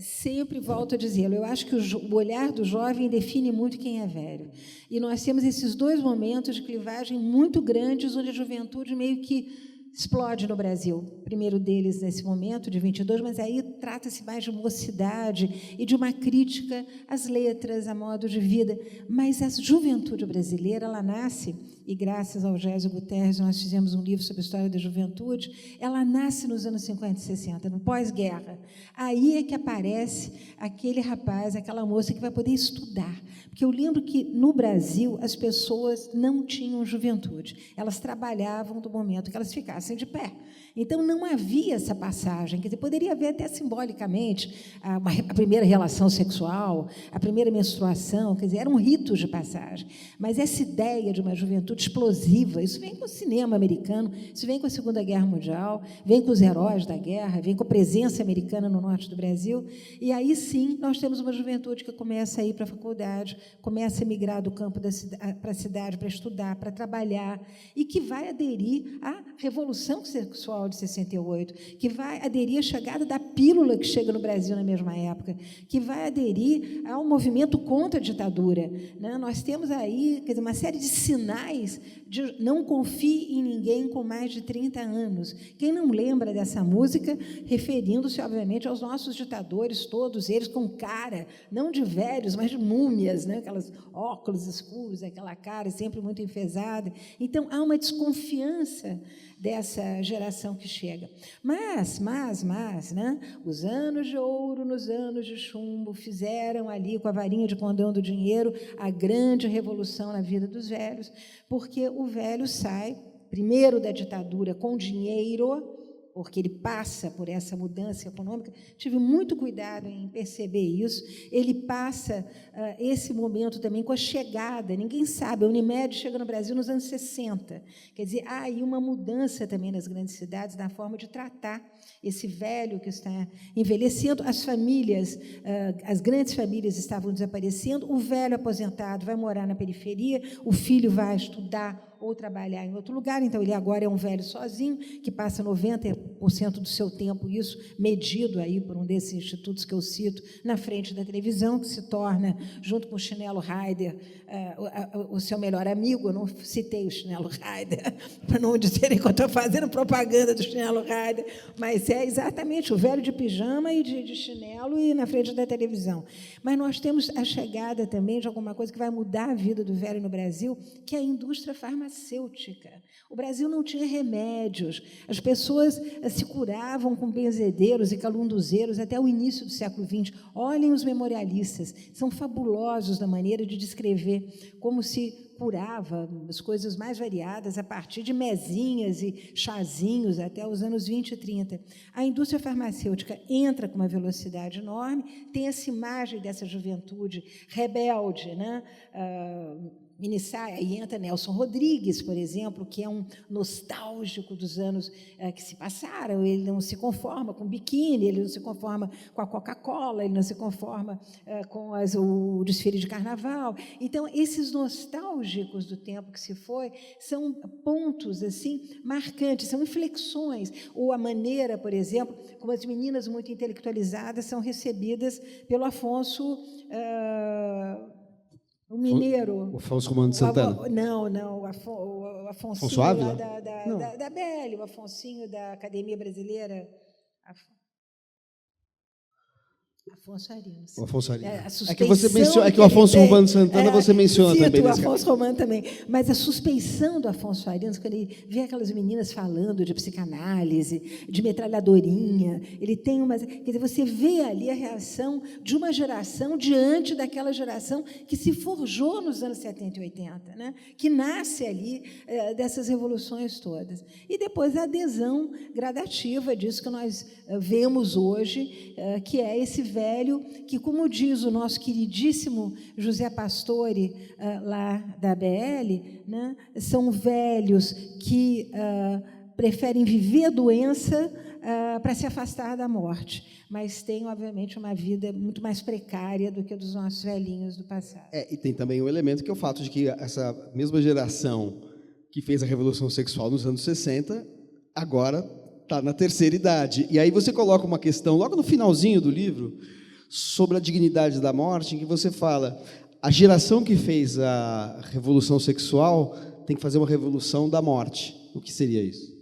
Sempre volto a dizê-lo, eu acho que o olhar do jovem define muito quem é velho. E nós temos esses dois momentos de clivagem muito grandes, onde a juventude meio que explode no Brasil. O primeiro deles nesse momento, de 22, mas aí trata-se mais de mocidade e de uma crítica às letras, a modo de vida. Mas a juventude brasileira, ela nasce, e graças ao Gésio Guterres nós fizemos um livro sobre a história da juventude, ela nasce nos anos 50 e 60, no pós-guerra. Aí é que aparece aquele rapaz, aquela moça que vai poder estudar. Porque eu lembro que, no Brasil, as pessoas não tinham juventude. Elas trabalhavam do momento que elas ficassem de pé. Então, não havia essa passagem. Quer dizer, poderia haver até simbolicamente a primeira relação sexual, a primeira menstruação, quer dizer, eram ritos de passagem. Mas essa ideia de uma juventude explosiva, isso vem com o cinema americano, isso vem com a Segunda Guerra Mundial, vem com os heróis da guerra, vem com a presença americana no norte do Brasil, e aí sim nós temos uma juventude que começa a ir para a faculdade, começa a migrar do campo para a cidade para estudar, para trabalhar, e que vai aderir à Revolução Sexual de 68, que vai aderir à chegada da pílula que chega no Brasil na mesma época, que vai aderir ao movimento contra a ditadura. Né? Nós temos aí, quer dizer, uma série de sinais de não confie em ninguém com mais de 30 anos. Quem não lembra dessa música, referindo-se, obviamente, aos nossos ditadores, todos eles com cara, não de velhos, mas de múmias, né? Aquelas óculos escuros, aquela cara sempre muito enfesada. Então, há uma desconfiança dessa geração que chega. Mas, né, os anos de ouro nos anos de chumbo fizeram ali, com a varinha de condão do dinheiro, a grande revolução na vida dos velhos, porque o velho sai, primeiro da ditadura, com dinheiro, porque ele passa por essa mudança econômica. Tive muito cuidado em perceber isso. Ele passa esse momento também com a chegada, ninguém sabe, a Unimed chega no Brasil nos anos 60. Quer dizer, há aí uma mudança também nas grandes cidades, na forma de tratar esse velho que está envelhecendo. As famílias, as grandes famílias estavam desaparecendo, o velho aposentado vai morar na periferia, o filho vai estudar ou trabalhar em outro lugar, então ele agora é um velho sozinho, que passa 90% do seu tempo, isso medido aí por um desses institutos que eu cito, na frente da televisão, que se torna, junto com o Chinelo Raider, o seu melhor amigo. Eu não citei o Chinelo Raider, para não dizerem que eu estou fazendo propaganda do Chinelo Raider, mas é exatamente o velho de pijama e de chinelo e na frente da televisão. Mas nós temos a chegada também de alguma coisa que vai mudar a vida do velho no Brasil, que é a indústria farmacêutica. O Brasil não tinha remédios, as pessoas se curavam com benzedeiros e calunduzeiros até o início do século XX. Olhem os memorialistas, são fabulosos na maneira de descrever como se curava as coisas mais variadas a partir de mesinhas e chazinhos até os anos 20 e 30. A indústria farmacêutica entra com uma velocidade enorme, tem essa imagem dessa juventude rebelde, né? Aí entra Nelson Rodrigues, por exemplo, que é um nostálgico dos anos que se passaram. Ele não se conforma com biquíni, ele não se conforma com a Coca-Cola, ele não se conforma com o desfile de carnaval. Então, esses nostálgicos do tempo que se foi são pontos assim marcantes, são inflexões. Ou a maneira, por exemplo, como as meninas muito intelectualizadas são recebidas pelo Afonso... O mineiro. O Afonso Romano de Santana. O Afonso Ávila? Da BL, o Afonsinho da Academia Brasileira. Afonso Arinos. O Afonso Arinos. É que você menciona, o Afonso Romano de Santana você menciona também. O Afonso Romano também. Mas a suspeição do Afonso Arinos, quando ele vê aquelas meninas falando de psicanálise, de metralhadorinha, ele tem uma... Quer dizer, você vê ali a reação de uma geração diante daquela geração que se forjou nos anos 70 e 80, né? Que nasce ali dessas revoluções todas. E depois a adesão gradativa disso que nós vemos hoje, que é esse velho que, como diz o nosso queridíssimo José Pastore, lá da BL, né, são velhos que preferem viver a doença para se afastar da morte, mas têm, obviamente, uma vida muito mais precária do que a dos nossos velhinhos do passado. E tem também um elemento que é o fato de que essa mesma geração que fez a Revolução Sexual nos anos 60, agora está na terceira idade. E aí você coloca uma questão, logo no finalzinho do livro, sobre a dignidade da morte, em que você fala, a geração que fez a Revolução Sexual tem que fazer uma revolução da morte. O que seria isso?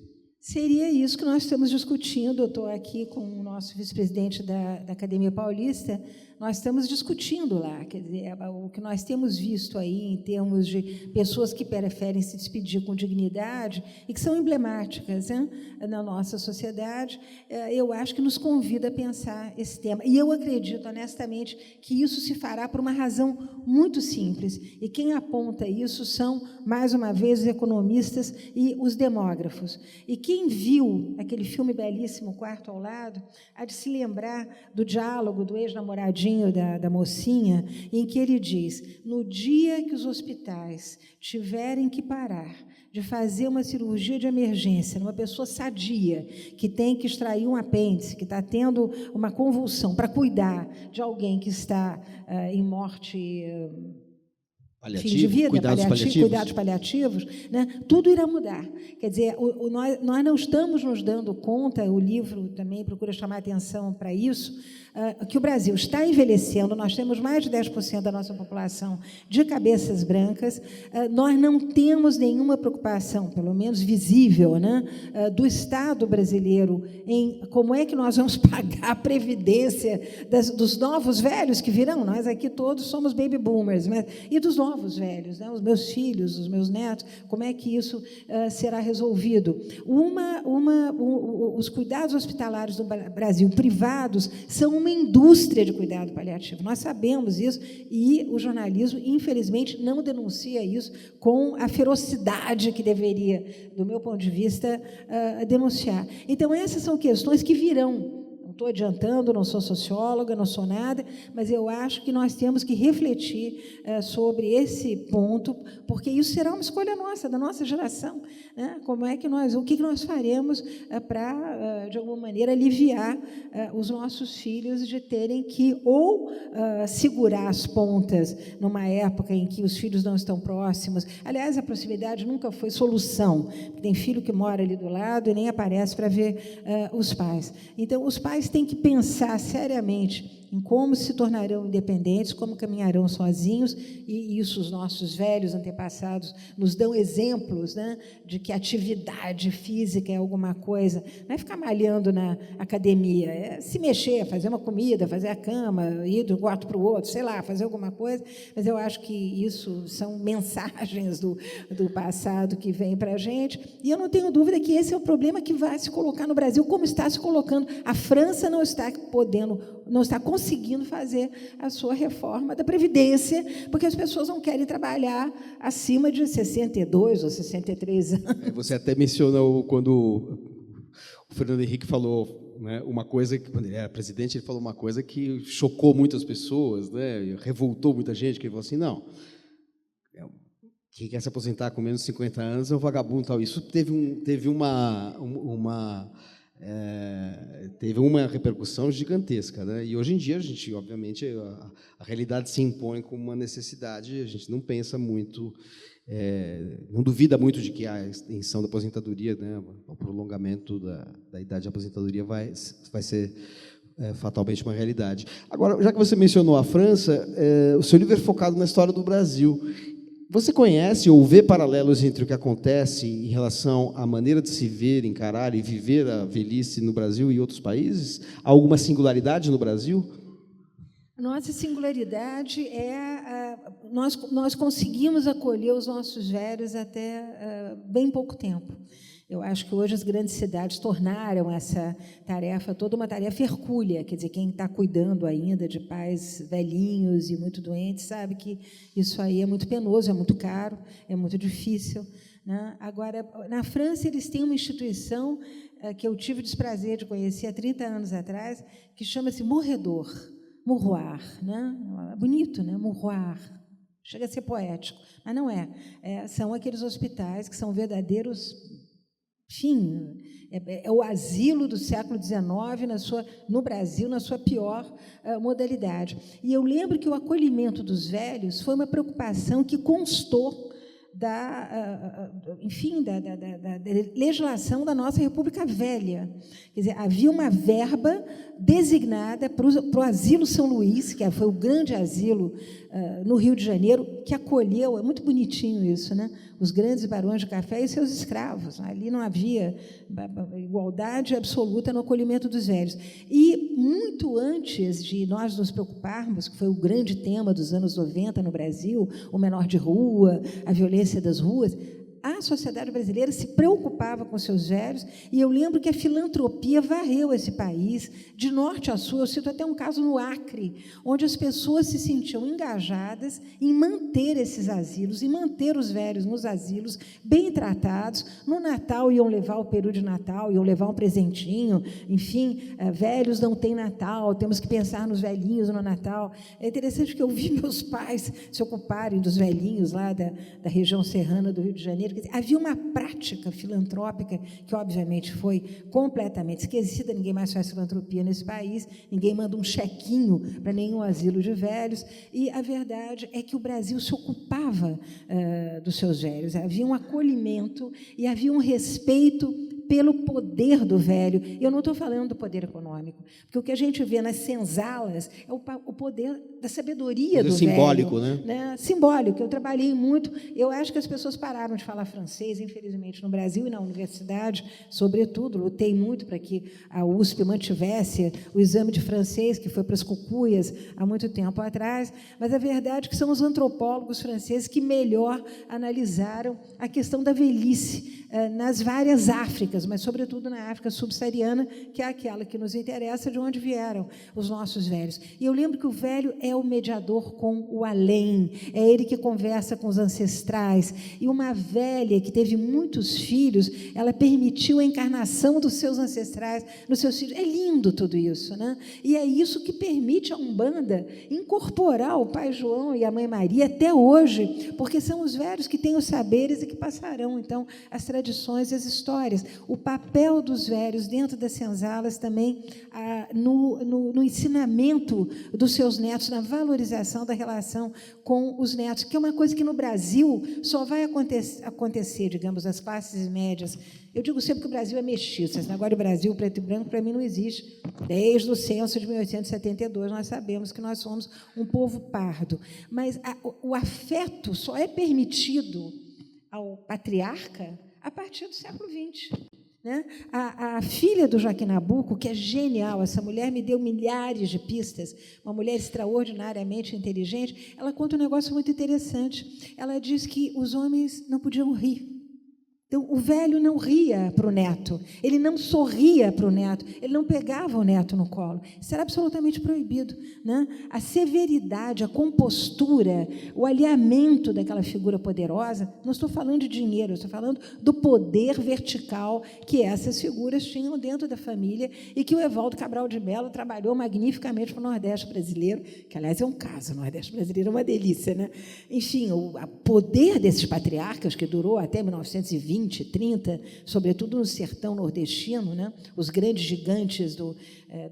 Seria isso que nós estamos discutindo. Eu estou aqui com o nosso vice-presidente da Academia Paulista. Nós estamos discutindo lá, quer dizer, o que nós temos visto aí em termos de pessoas que preferem se despedir com dignidade e que são emblemáticas, né, na nossa sociedade, eu acho que nos convida a pensar esse tema. E eu acredito, honestamente, que isso se fará por uma razão muito simples. E quem aponta isso são, mais uma vez, os economistas e os demógrafos. E quem viu aquele filme belíssimo, Quarto ao Lado, há de se lembrar do diálogo do ex-namoradinho da mocinha, em que ele diz: no dia que os hospitais tiverem que parar de fazer uma cirurgia de emergência numa pessoa sadia, que tem que extrair um apêndice, que está tendo uma convulsão, para cuidar de alguém que está em morte... fim de vida, cuidados paliativos, né? Tudo irá mudar. Quer dizer, nós não estamos nos dando conta, o livro também procura chamar a atenção para isso, que o Brasil está envelhecendo, nós temos mais de 10% da nossa população de cabeças brancas, nós não temos nenhuma preocupação, pelo menos visível, né, do Estado brasileiro em como é que nós vamos pagar a previdência dos novos velhos que virão. Nós aqui todos somos baby boomers, mas, e dos novos velhos, né, os meus filhos, os meus netos, como é que isso será resolvido? Os cuidados hospitalares do Brasil privados são uma indústria de cuidado paliativo. Nós sabemos isso e o jornalismo, infelizmente, não denuncia isso com a ferocidade que deveria, do meu ponto de vista, denunciar. Então, essas são questões que virão. Não estou adiantando, não sou socióloga, não sou nada, mas eu acho que nós temos que refletir sobre esse ponto, porque isso será uma escolha nossa, da nossa geração, né? Como é que o que nós faremos para, de alguma maneira, aliviar os nossos filhos de terem que ou segurar as pontas numa época em que os filhos não estão próximos. Aliás, a proximidade nunca foi solução, porque tem filho que mora ali do lado e nem aparece para ver os pais. Então, os pais têm que pensar seriamente em como se tornarão independentes, como caminharão sozinhos, e isso os nossos velhos antepassados nos dão exemplos, né, de que atividade física é alguma coisa, não é ficar malhando na academia, é se mexer, fazer uma comida, fazer a cama, ir de um quarto para o outro, sei lá, fazer alguma coisa, mas eu acho que isso são mensagens do passado que vêm para a gente, e eu não tenho dúvida que esse é o problema que vai se colocar no Brasil, como está se colocando. A França não está conseguindo fazer a sua reforma da Previdência, porque as pessoas não querem trabalhar acima de 62 ou 63 anos. Você até mencionou quando o Fernando Henrique falou, né, uma coisa, que, quando ele era presidente, ele falou uma coisa que chocou muitas pessoas, né, revoltou muita gente, que ele falou assim, não, quem quer se aposentar com menos de 50 anos é um vagabundo. Tal. Isso teve uma repercussão gigantesca, né? E hoje em dia a gente, obviamente, a realidade se impõe como uma necessidade. A gente não pensa muito, não duvida muito de que a extensão da aposentadoria, né, o prolongamento da idade de aposentadoria vai ser fatalmente uma realidade. Agora, já que você mencionou a França, o seu livro é focado na história do Brasil. Você conhece ou vê paralelos entre o que acontece em relação à maneira de se ver, encarar e viver a velhice no Brasil e outros países? Há alguma singularidade no Brasil? Nossa singularidade nós conseguimos acolher os nossos velhos até bem pouco tempo. Eu acho que hoje as grandes cidades tornaram essa tarefa toda uma tarefa hercúlea, quer dizer, quem está cuidando ainda de pais velhinhos e muito doentes sabe que isso aí é muito penoso, é muito caro, é muito difícil, né? Agora, na França, eles têm uma instituição que eu tive o desprazer de conhecer há 30 anos atrás, que chama-se Mouroir, né? Bonito, né? Mouroir. Chega a ser poético, mas não é. São aqueles hospitais que são verdadeiros... Enfim, é o asilo do século XIX no Brasil, na sua pior modalidade. E eu lembro que o acolhimento dos velhos foi uma preocupação que constou enfim, da legislação da nossa República Velha. Quer dizer, havia uma verba designada para o Asilo São Luís, que foi o grande asilo no Rio de Janeiro, que acolheu, é muito bonitinho isso, né? Os grandes barões de café e seus escravos. Ali não havia igualdade absoluta no acolhimento dos velhos. E, muito antes de nós nos preocuparmos, que foi o grande tema dos anos 90 no Brasil, o menor de rua, a violência das ruas, a sociedade brasileira se preocupava com seus velhos, e eu lembro que a filantropia varreu esse país, de norte a sul. Eu cito até um caso no Acre, onde as pessoas se sentiam engajadas em manter esses asilos, em manter os velhos nos asilos, bem tratados. No Natal iam levar o peru de Natal, iam levar um presentinho, enfim, velhos não têm Natal, temos que pensar nos velhinhos no Natal. É interessante que eu vi meus pais se ocuparem dos velhinhos lá da região serrana do Rio de Janeiro. Havia uma prática filantrópica que, obviamente, foi completamente esquecida. Ninguém mais faz filantropia nesse país, ninguém manda um chequinho para nenhum asilo de velhos, e a verdade é que o Brasil se ocupava dos seus velhos. Havia um acolhimento e havia um respeito pelo poder do velho. Eu não estou falando do poder econômico, porque o que a gente vê nas senzalas é o poder da sabedoria do simbólico, velho. Né? Simbólico. Eu trabalhei muito. Eu acho que as pessoas pararam de falar francês, infelizmente, no Brasil e na universidade, sobretudo. Lutei muito para que a USP mantivesse o exame de francês, que foi para as cucuias há muito tempo atrás, mas a verdade é que são os antropólogos franceses que melhor analisaram a questão da velhice nas várias Áfricas, mas, sobretudo, na África subsaariana, que é aquela que nos interessa, de onde vieram os nossos velhos. E eu lembro que o velho é o mediador com o além, é ele que conversa com os ancestrais. E uma velha que teve muitos filhos, ela permitiu a encarnação dos seus ancestrais nos seus filhos. É lindo tudo isso, né? E é isso que permite a Umbanda incorporar o Pai João e a Mãe Maria até hoje, porque são os velhos que têm os saberes e que passarão, então, as tradições e as histórias. O papel dos velhos dentro das senzalas também no ensinamento dos seus netos, na valorização da relação com os netos, que é uma coisa que no Brasil só vai acontecer, digamos, nas classes médias. Eu digo sempre que o Brasil é mestiço. Esse negócio de Brasil preto e branco, para mim, não existe. Desde o censo de 1872, nós sabemos que nós somos um povo pardo. Mas o afeto só é permitido ao patriarca a partir do século XX. Né? A filha do Joaquim Nabuco, que é genial, essa mulher me deu milhares de pistas, uma mulher extraordinariamente inteligente, ela conta um negócio muito interessante. Ela diz que os homens não podiam rir. Então, o velho não ria para o neto, ele não sorria para o neto, ele não pegava o neto no colo. Isso era absolutamente proibido. Né? A severidade, a compostura, o alinhamento daquela figura poderosa, não estou falando de dinheiro, estou falando do poder vertical que essas figuras tinham dentro da família e que o Evaldo Cabral de Mello trabalhou magnificamente para o Nordeste brasileiro, que, aliás, é um caso, o Nordeste brasileiro é uma delícia. Né? Enfim, o poder desses patriarcas, que durou até 1920, 30, sobretudo no sertão nordestino, né? Os grandes gigantes do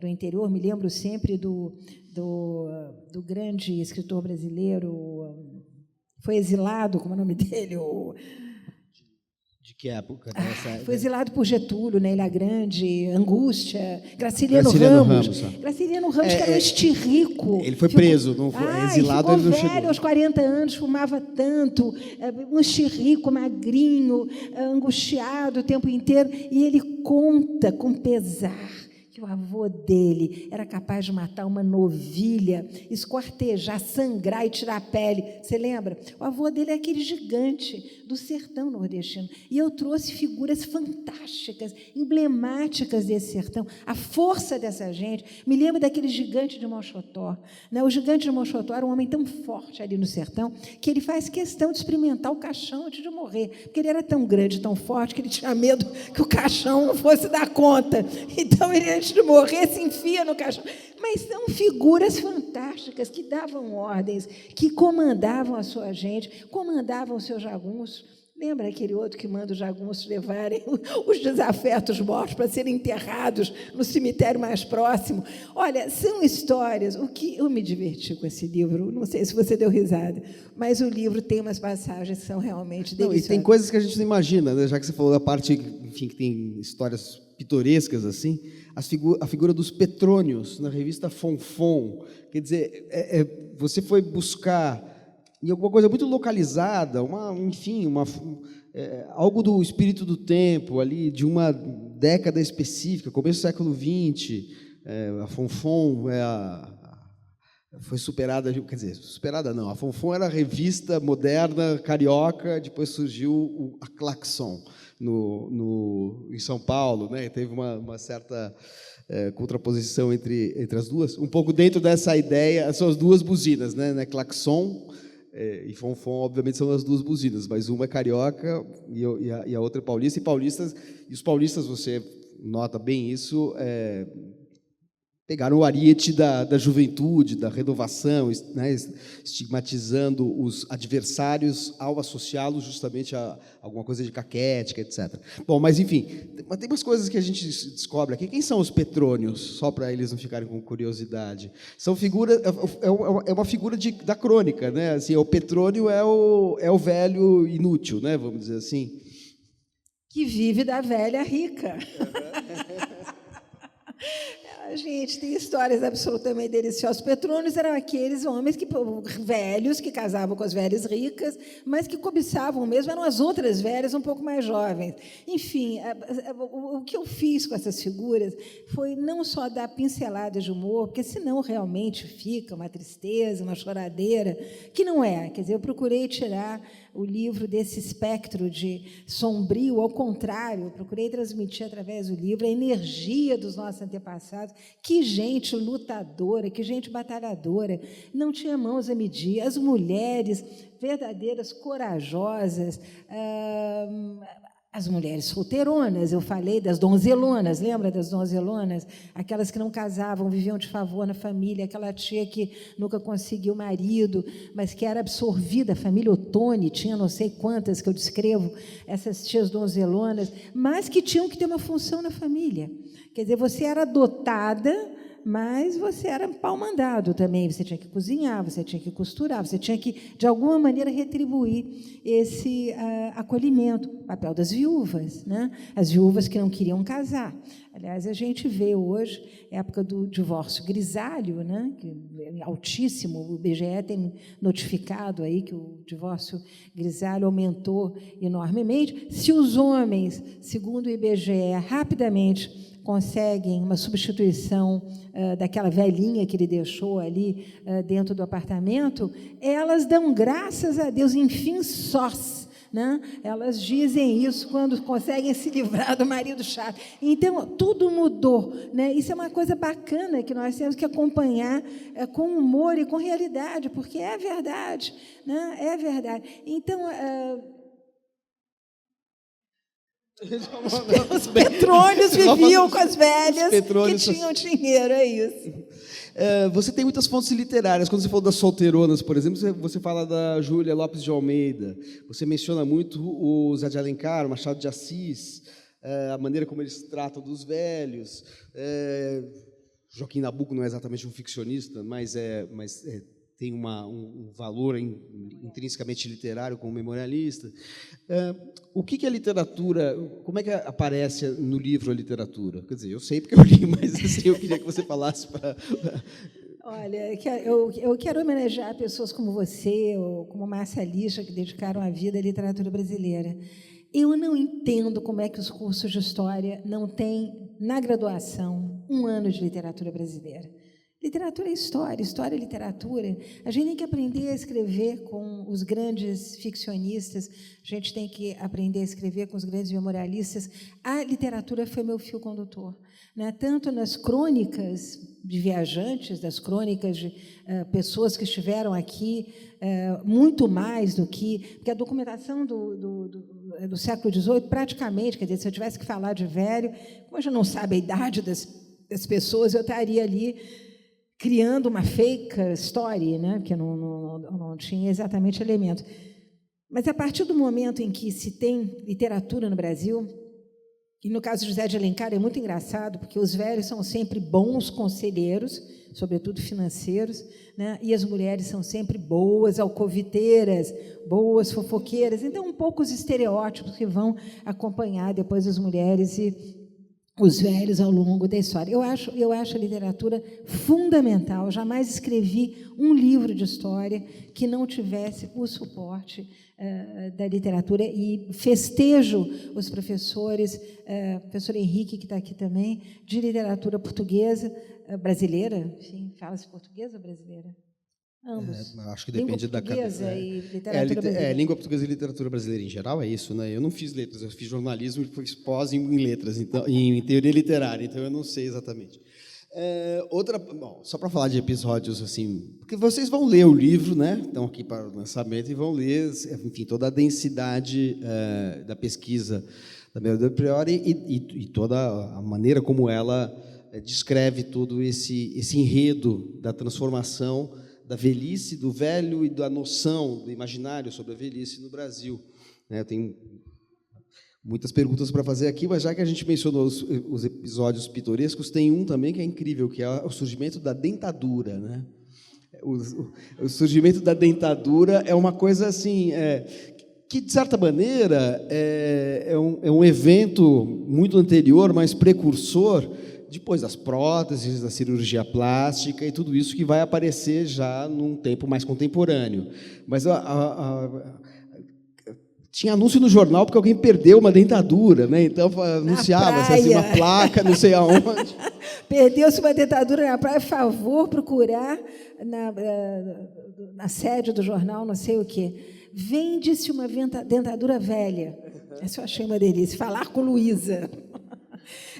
interior. Me lembro sempre do grande escritor brasileiro, foi exilado, como é o nome dele? De que época? Foi exilado por Getúlio, na Ilha Grande, Angústia, Graciliano Ramos. Graciliano Ramos, que era um estirrico. Ele foi preso, não foi exilado, ele não chegou. Velho, aos 40 anos, fumava tanto, um estirrico, magrinho, angustiado o tempo inteiro, e ele conta com pesar que o avô dele era capaz de matar uma novilha, esquartejar, sangrar e tirar a pele. Você lembra? O avô dele é aquele gigante do sertão nordestino. E eu trouxe figuras fantásticas, emblemáticas desse sertão. A força dessa gente. Me lembro daquele gigante de Mochotó. O gigante de Mochotó era um homem tão forte ali no sertão que ele faz questão de experimentar o caixão antes de morrer, porque ele era tão grande, tão forte, que ele tinha medo que o caixão não fosse dar conta. Então, ele, antes de morrer, se enfia no caixão. Mas são figuras fantásticas que davam ordens, que comandavam a sua gente, comandavam os seus jagunços. Lembra aquele outro que manda os jagunços levarem os desafetos mortos para serem enterrados no cemitério mais próximo? Olha, são histórias. O que eu me diverti com esse livro, não sei se você deu risada, mas o livro tem umas passagens que são realmente deliciosas. E tem coisas que a gente não imagina, né? Já que você falou da parte, enfim, que tem histórias pitorescas assim, a figura dos Petrônios na revista Fonfon, quer dizer, você foi buscar em alguma coisa muito localizada, algo do espírito do tempo, ali, de uma década específica, começo do século XX, a Fonfon foi superada, quer dizer, superada não, a Fonfon era a revista moderna, carioca, depois surgiu a Claxon, em São Paulo, né? Teve uma certa contraposição entre as duas, um pouco dentro dessa ideia, são as duas buzinas, né? Claxon e Fonfon, obviamente, são as duas buzinas, mas uma é carioca e a outra é paulista. E os paulistas, você nota bem isso, pegaram o ariete da juventude, da renovação, né, estigmatizando os adversários ao associá-los justamente a alguma coisa de caquética, etc. Bom, mas, enfim, tem umas coisas que a gente descobre aqui. Quem são os Petrônios? Só para eles não ficarem com curiosidade. São figuras, é uma figura da crônica, né? Assim, o Petrônio é o velho inútil, né? Vamos dizer assim. Que vive da velha rica. Gente, tem histórias absolutamente deliciosas. Os Petrônios eram aqueles homens velhos que casavam com as velhas ricas, mas que cobiçavam mesmo, eram as outras velhas um pouco mais jovens. Enfim, o que eu fiz com essas figuras foi não só dar pinceladas de humor, porque senão realmente fica uma tristeza, uma choradeira, que não é. Quer dizer, eu procurei tirar o livro desse espectro de sombrio, ao contrário, eu procurei transmitir através do livro a energia dos nossos antepassados. Que gente lutadora, que gente batalhadora, não tinha mãos a medir. As mulheres verdadeiras, corajosas, as mulheres solteironas, eu falei das donzelonas, lembra das donzelonas? Aquelas que não casavam, viviam de favor na família, aquela tia que nunca conseguiu marido, mas que era absorvida, a família Ottoni, tinha não sei quantas que eu descrevo, essas tias donzelonas, mas que tinham que ter uma função na família. Quer dizer, você era adotada, mas você era pau-mandado também. Você tinha que cozinhar, você tinha que costurar, você tinha que, de alguma maneira, retribuir esse acolhimento. O papel das viúvas, né? As viúvas que não queriam casar. Aliás, a gente vê hoje, época do divórcio grisalho, né? Que é altíssimo, o IBGE tem notificado aí que o divórcio grisalho aumentou enormemente. Se os homens, segundo o IBGE, rapidamente conseguem uma substituição daquela velhinha que ele deixou ali dentro do apartamento, elas dão graças a Deus, enfim, sós. Né? Elas dizem isso quando conseguem se livrar do marido chato. Então, tudo mudou. Né? Isso é uma coisa bacana que nós temos que acompanhar com humor e com realidade, porque é verdade. Né? É verdade. Então, os Petrônios viviam com as velhas que tinham dinheiro, é isso. Você tem muitas fontes literárias. Quando você falou das solteironas, por exemplo, você fala da Júlia Lopes de Almeida. Você menciona muito o Zé de Alencar, o Machado de Assis, a maneira como eles tratam dos velhos. Joaquim Nabuco não é exatamente um ficcionista, mas tem um valor intrinsecamente literário como memorialista. O que é literatura? Como é que aparece no livro a literatura? Quer dizer, eu sei porque eu li, mas assim, eu queria que você falasse para... Olha, eu quero homenagear pessoas como você, ou como Márcia Lixa, que dedicaram a vida à literatura brasileira. Eu não entendo como é que os cursos de História não têm, na graduação, 1 ano de literatura brasileira. Literatura é história, história é literatura. A gente tem que aprender a escrever com os grandes ficcionistas, a gente tem que aprender a escrever com os grandes memorialistas. A literatura foi meu fio condutor, né? Tanto nas crônicas de viajantes, das crônicas de pessoas que estiveram aqui, muito mais do que... Porque a documentação do século XVIII, praticamente, quer dizer, se eu tivesse que falar de velho, como a gente não sabe a idade das pessoas, eu estaria ali criando uma fake story, né? Porque não tinha exatamente elementos. Mas, a partir do momento em que se tem literatura no Brasil, e no caso de José de Alencar é muito engraçado, porque os velhos são sempre bons conselheiros, sobretudo financeiros, né? E as mulheres são sempre boas alcoviteiras, boas fofoqueiras. Então, um pouco os estereótipos que vão acompanhar depois as mulheres e os velhos ao longo da história. Eu acho a literatura fundamental. Jamais escrevi um livro de história que não tivesse o suporte da literatura, e festejo os professores, professor Henrique, que está aqui também, de literatura portuguesa, brasileira, enfim, fala-se portuguesa ou brasileira? Ambos. Acho que depende da cabeça. E literatura brasileira. Língua portuguesa e literatura brasileira em geral, é isso, né? Eu não fiz letras, eu fiz jornalismo e fiz pós em letras, então, em teoria literária, então eu não sei exatamente. Bom, só para falar de episódios assim, porque vocês vão ler o livro, né? Estão aqui para o lançamento e vão ler, enfim, toda a densidade da pesquisa da Mary Priori e toda a maneira como ela descreve todo esse enredo da transformação da velhice, do velho e da noção do imaginário sobre a velhice no Brasil. Eu tenho muitas perguntas para fazer aqui, mas já que a gente mencionou os episódios pitorescos, tem um também que é incrível, que é o surgimento da dentadura, né? O surgimento da dentadura é uma coisa assim, que, de certa maneira, é um evento muito anterior, mas precursor, depois das próteses, da cirurgia plástica e tudo isso que vai aparecer já num tempo mais contemporâneo. Mas tinha anúncio no jornal porque alguém perdeu uma dentadura, né? Então anunciava-se assim, uma placa, não sei aonde. Perdeu-se uma dentadura na praia, favor procurar na sede do jornal, não sei o quê. Vende-se uma dentadura velha. Essa eu achei uma delícia. Falar com Luísa.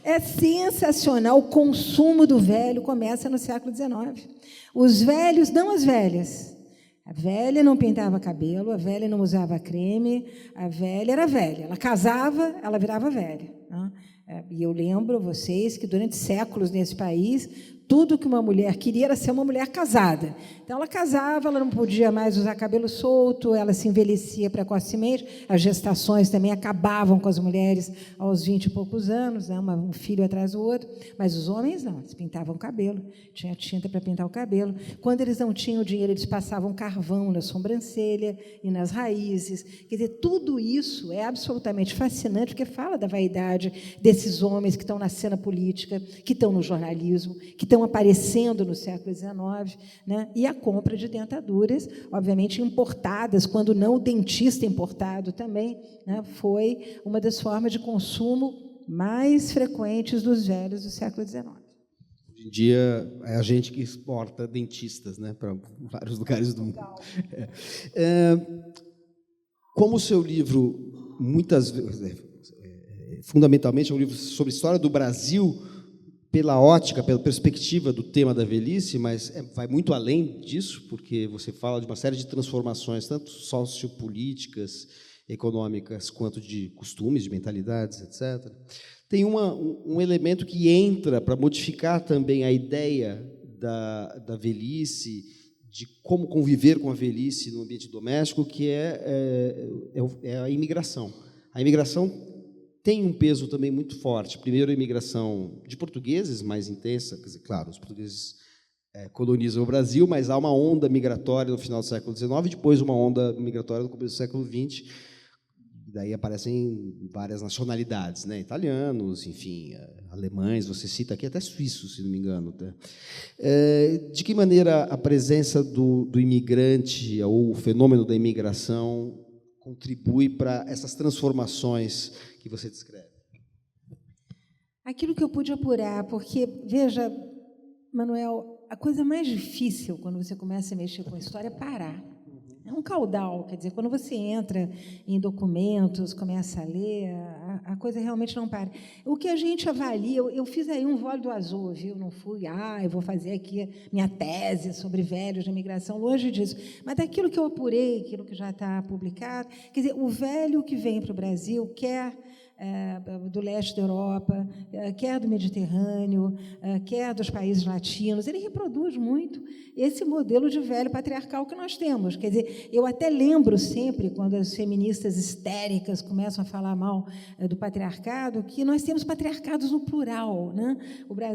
É sensacional. O consumo do velho começa no século XIX. Os velhos, não as velhas. A velha não pintava cabelo, a velha não usava creme, a velha era velha. Ela casava, ela virava velha. Né? E eu lembro vocês que, durante séculos nesse país, tudo que uma mulher queria era ser uma mulher casada. Então, ela casava, ela não podia mais usar cabelo solto, ela se envelhecia precocemente, as gestações também acabavam com as mulheres aos 20 e poucos anos, né? Um filho atrás do outro, mas os homens não, eles pintavam o cabelo, tinha tinta para pintar o cabelo. Quando eles não tinham dinheiro, eles passavam carvão na sobrancelha e nas raízes. Quer dizer, tudo isso é absolutamente fascinante, porque fala da vaidade desses homens que estão na cena política, que estão no jornalismo, que estão aparecendo no século XIX, né? E a compra de dentaduras, obviamente importadas, quando não o dentista importado também, né? Foi uma das formas de consumo mais frequentes dos velhos do século XIX. Hoje em dia, é a gente que exporta dentistas, né, para vários lugares do mundo. Como o seu livro, muitas vezes, fundamentalmente, é um livro sobre a história do Brasil, pela ótica, pela perspectiva do tema da velhice, mas vai muito além disso, porque você fala de uma série de transformações, tanto sociopolíticas, econômicas, quanto de costumes, de mentalidades, etc. Tem um elemento que entra para modificar também a ideia da velhice, de como conviver com a velhice no ambiente doméstico, que é a imigração. A imigração tem um peso também muito forte. Primeiro, a imigração de portugueses, mais intensa. Quer dizer, claro, os portugueses colonizam o Brasil, mas há uma onda migratória no final do século XIX, depois uma onda migratória no começo do século XX. Daí aparecem várias nacionalidades, né? Italianos, enfim, alemães, você cita aqui até suíços, se não me engano. Tá? De que maneira a presença do imigrante, ou o fenômeno da imigração, contribui para essas transformações que você descreve? Aquilo que eu pude apurar, porque, veja, Manuel, a coisa mais difícil quando você começa a mexer com a história é parar. É um caudal, quer dizer, quando você entra em documentos, começa a ler, a coisa realmente não para. O que a gente avalia, eu fiz aí um vôlei do azul, viu? Não fui, eu vou fazer aqui minha tese sobre velhos de imigração, longe disso. Mas daquilo que eu apurei, aquilo que já está publicado, quer dizer, o velho que vem para o Brasil quer do leste da Europa, quer do Mediterrâneo, quer dos países latinos. Ele reproduz muito esse modelo de velho patriarcal que nós temos. Quer dizer, eu até lembro sempre, quando as feministas histéricas começam a falar mal do patriarcado, que nós temos patriarcados no plural, né?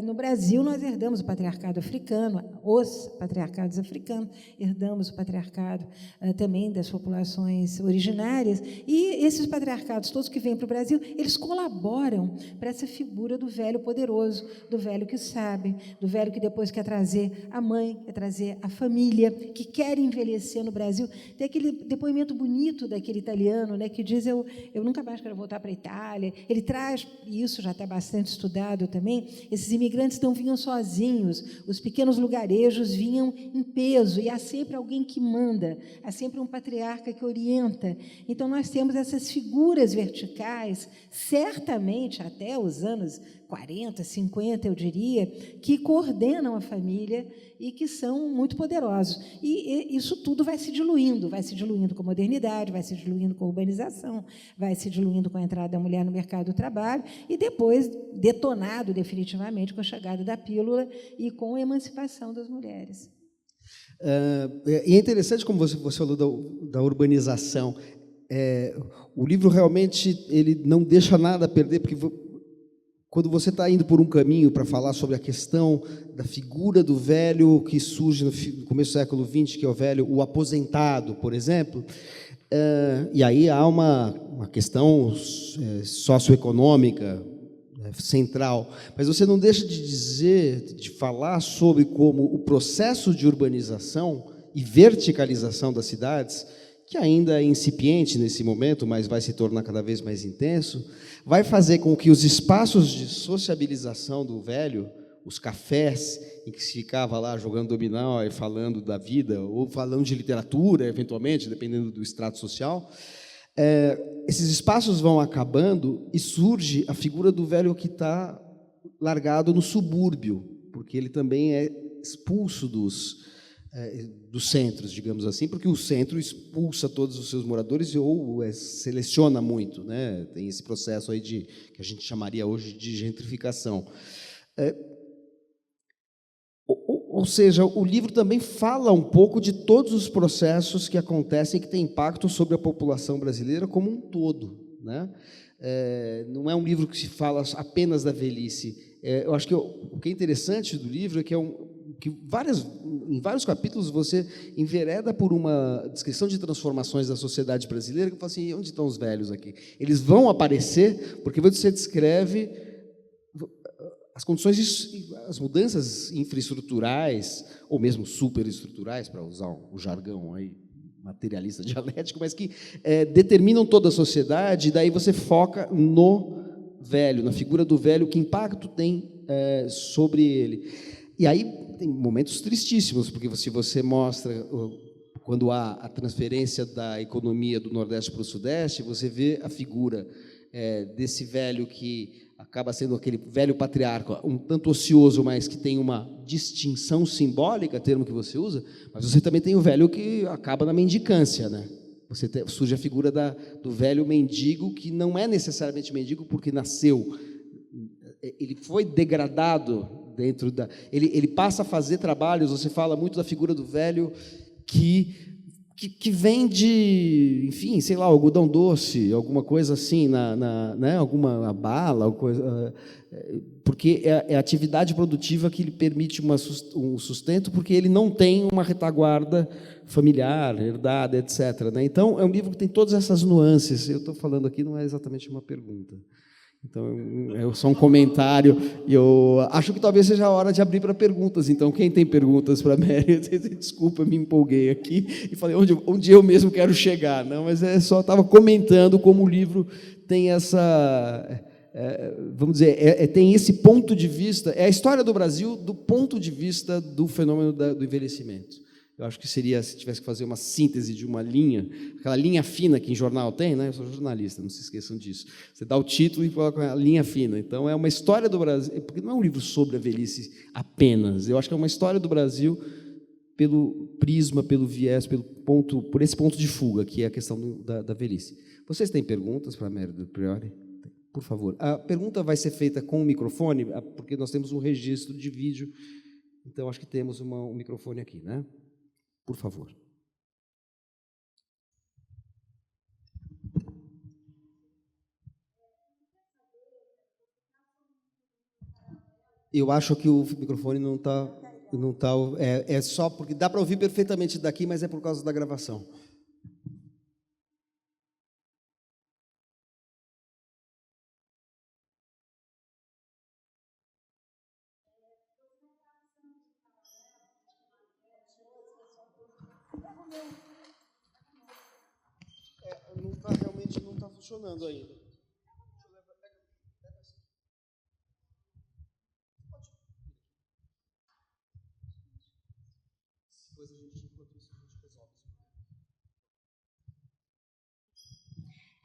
No Brasil, nós herdamos o patriarcado africano, os patriarcados africanos, herdamos o patriarcado também das populações originárias, e esses patriarcados todos que vêm para o Brasil, eles colaboram para essa figura do velho poderoso, do velho que sabe, do velho que depois quer trazer a mãe, quer trazer a família, que quer envelhecer no Brasil. Tem aquele depoimento bonito daquele italiano, né, que diz, eu nunca mais quero voltar para a Itália. Ele traz, e isso já está bastante estudado também, esses imigrantes não vinham sozinhos, os pequenos lugarejos vinham em peso, e há sempre alguém que manda, há sempre um patriarca que orienta. Então, nós temos essas figuras verticais, certamente até os anos 40, 50, eu diria, que coordenam a família e que são muito poderosos. E isso tudo vai se diluindo com a modernidade, vai se diluindo com a urbanização, vai se diluindo com a entrada da mulher no mercado do trabalho e depois detonado definitivamente com a chegada da pílula e com a emancipação das mulheres. E é interessante como você falou da urbanização. O livro realmente ele não deixa nada a perder, porque quando você está indo por um caminho para falar sobre a questão da figura do velho que surge no começo do século XX, que é o aposentado, por exemplo, e aí há uma questão socioeconômica central, mas você não deixa de falar sobre como o processo de urbanização e verticalização das cidades, que ainda é incipiente nesse momento, mas vai se tornar cada vez mais intenso, vai fazer com que os espaços de sociabilização do velho, os cafés em que se ficava lá jogando dominó e falando da vida, ou falando de literatura, eventualmente, dependendo do estrato social, esses espaços vão acabando e surge a figura do velho que está largado no subúrbio, porque ele também é expulso dos centros, digamos assim, porque o centro expulsa todos os seus moradores ou seleciona muito, né? Tem esse processo aí que a gente chamaria hoje de gentrificação. Ou seja, o livro também fala um pouco de todos os processos que acontecem e que têm impacto sobre a população brasileira como um todo, né? Não é um livro que se fala apenas da velhice. Eu acho que o que é interessante do livro é que em vários capítulos você envereda por uma descrição de transformações da sociedade brasileira, que fala assim, onde estão os velhos aqui? Eles vão aparecer porque você descreve as condições, as mudanças infraestruturais, ou mesmo superestruturais, para usar o jargão aí materialista dialético, mas que determinam toda a sociedade, e daí você foca no velho, na figura do velho, que impacto tem sobre ele. E aí tem momentos tristíssimos, porque se você mostra, quando há a transferência da economia do Nordeste para o Sudeste, você vê a figura desse velho que acaba sendo aquele velho patriarca, um tanto ocioso, mas que tem uma distinção simbólica, termo que você usa, mas você também tem o velho que acaba na mendicância, né? Surge a figura do velho mendigo, que não é necessariamente mendigo porque nasceu, ele foi degradado dentro ele passa a fazer trabalhos. Você fala muito da figura do velho que vende, enfim, sei lá, algodão doce, alguma coisa assim, né, alguma bala, coisa, porque é a atividade produtiva que lhe permite um sustento, porque ele não tem uma retaguarda familiar, herdada, etc., né? Então, é um livro que tem todas essas nuances. Eu estou falando aqui, não é exatamente uma pergunta. Então, é só um comentário, e eu acho que talvez seja a hora de abrir para perguntas. Então, quem tem perguntas para a Mary? Desculpa, me empolguei aqui e falei onde eu mesmo quero chegar. Não, mas só estava comentando como o livro tem essa, vamos dizer, tem esse ponto de vista, é a história do Brasil do ponto de vista do fenômeno do envelhecimento. Eu acho que seria, se tivesse que fazer uma síntese de uma linha, aquela linha fina que em jornal tem, né? Eu sou jornalista, não se esqueçam disso. Você dá o título e coloca a linha fina. Então, é uma história do Brasil, porque não é um livro sobre a velhice apenas. Eu acho que é uma história do Brasil pelo prisma, pelo viés, por esse ponto de fuga, que é a questão da velhice. Vocês têm perguntas para a Mary do Priori? Por favor. A pergunta vai ser feita com o microfone, porque nós temos um registro de vídeo, então acho que temos um microfone aqui, né? Por favor. Eu acho que o microfone não está, é só porque dá para ouvir perfeitamente daqui, mas é por causa da gravação. Realmente não está funcionando ainda. Depois a gente, enquanto isso, a gente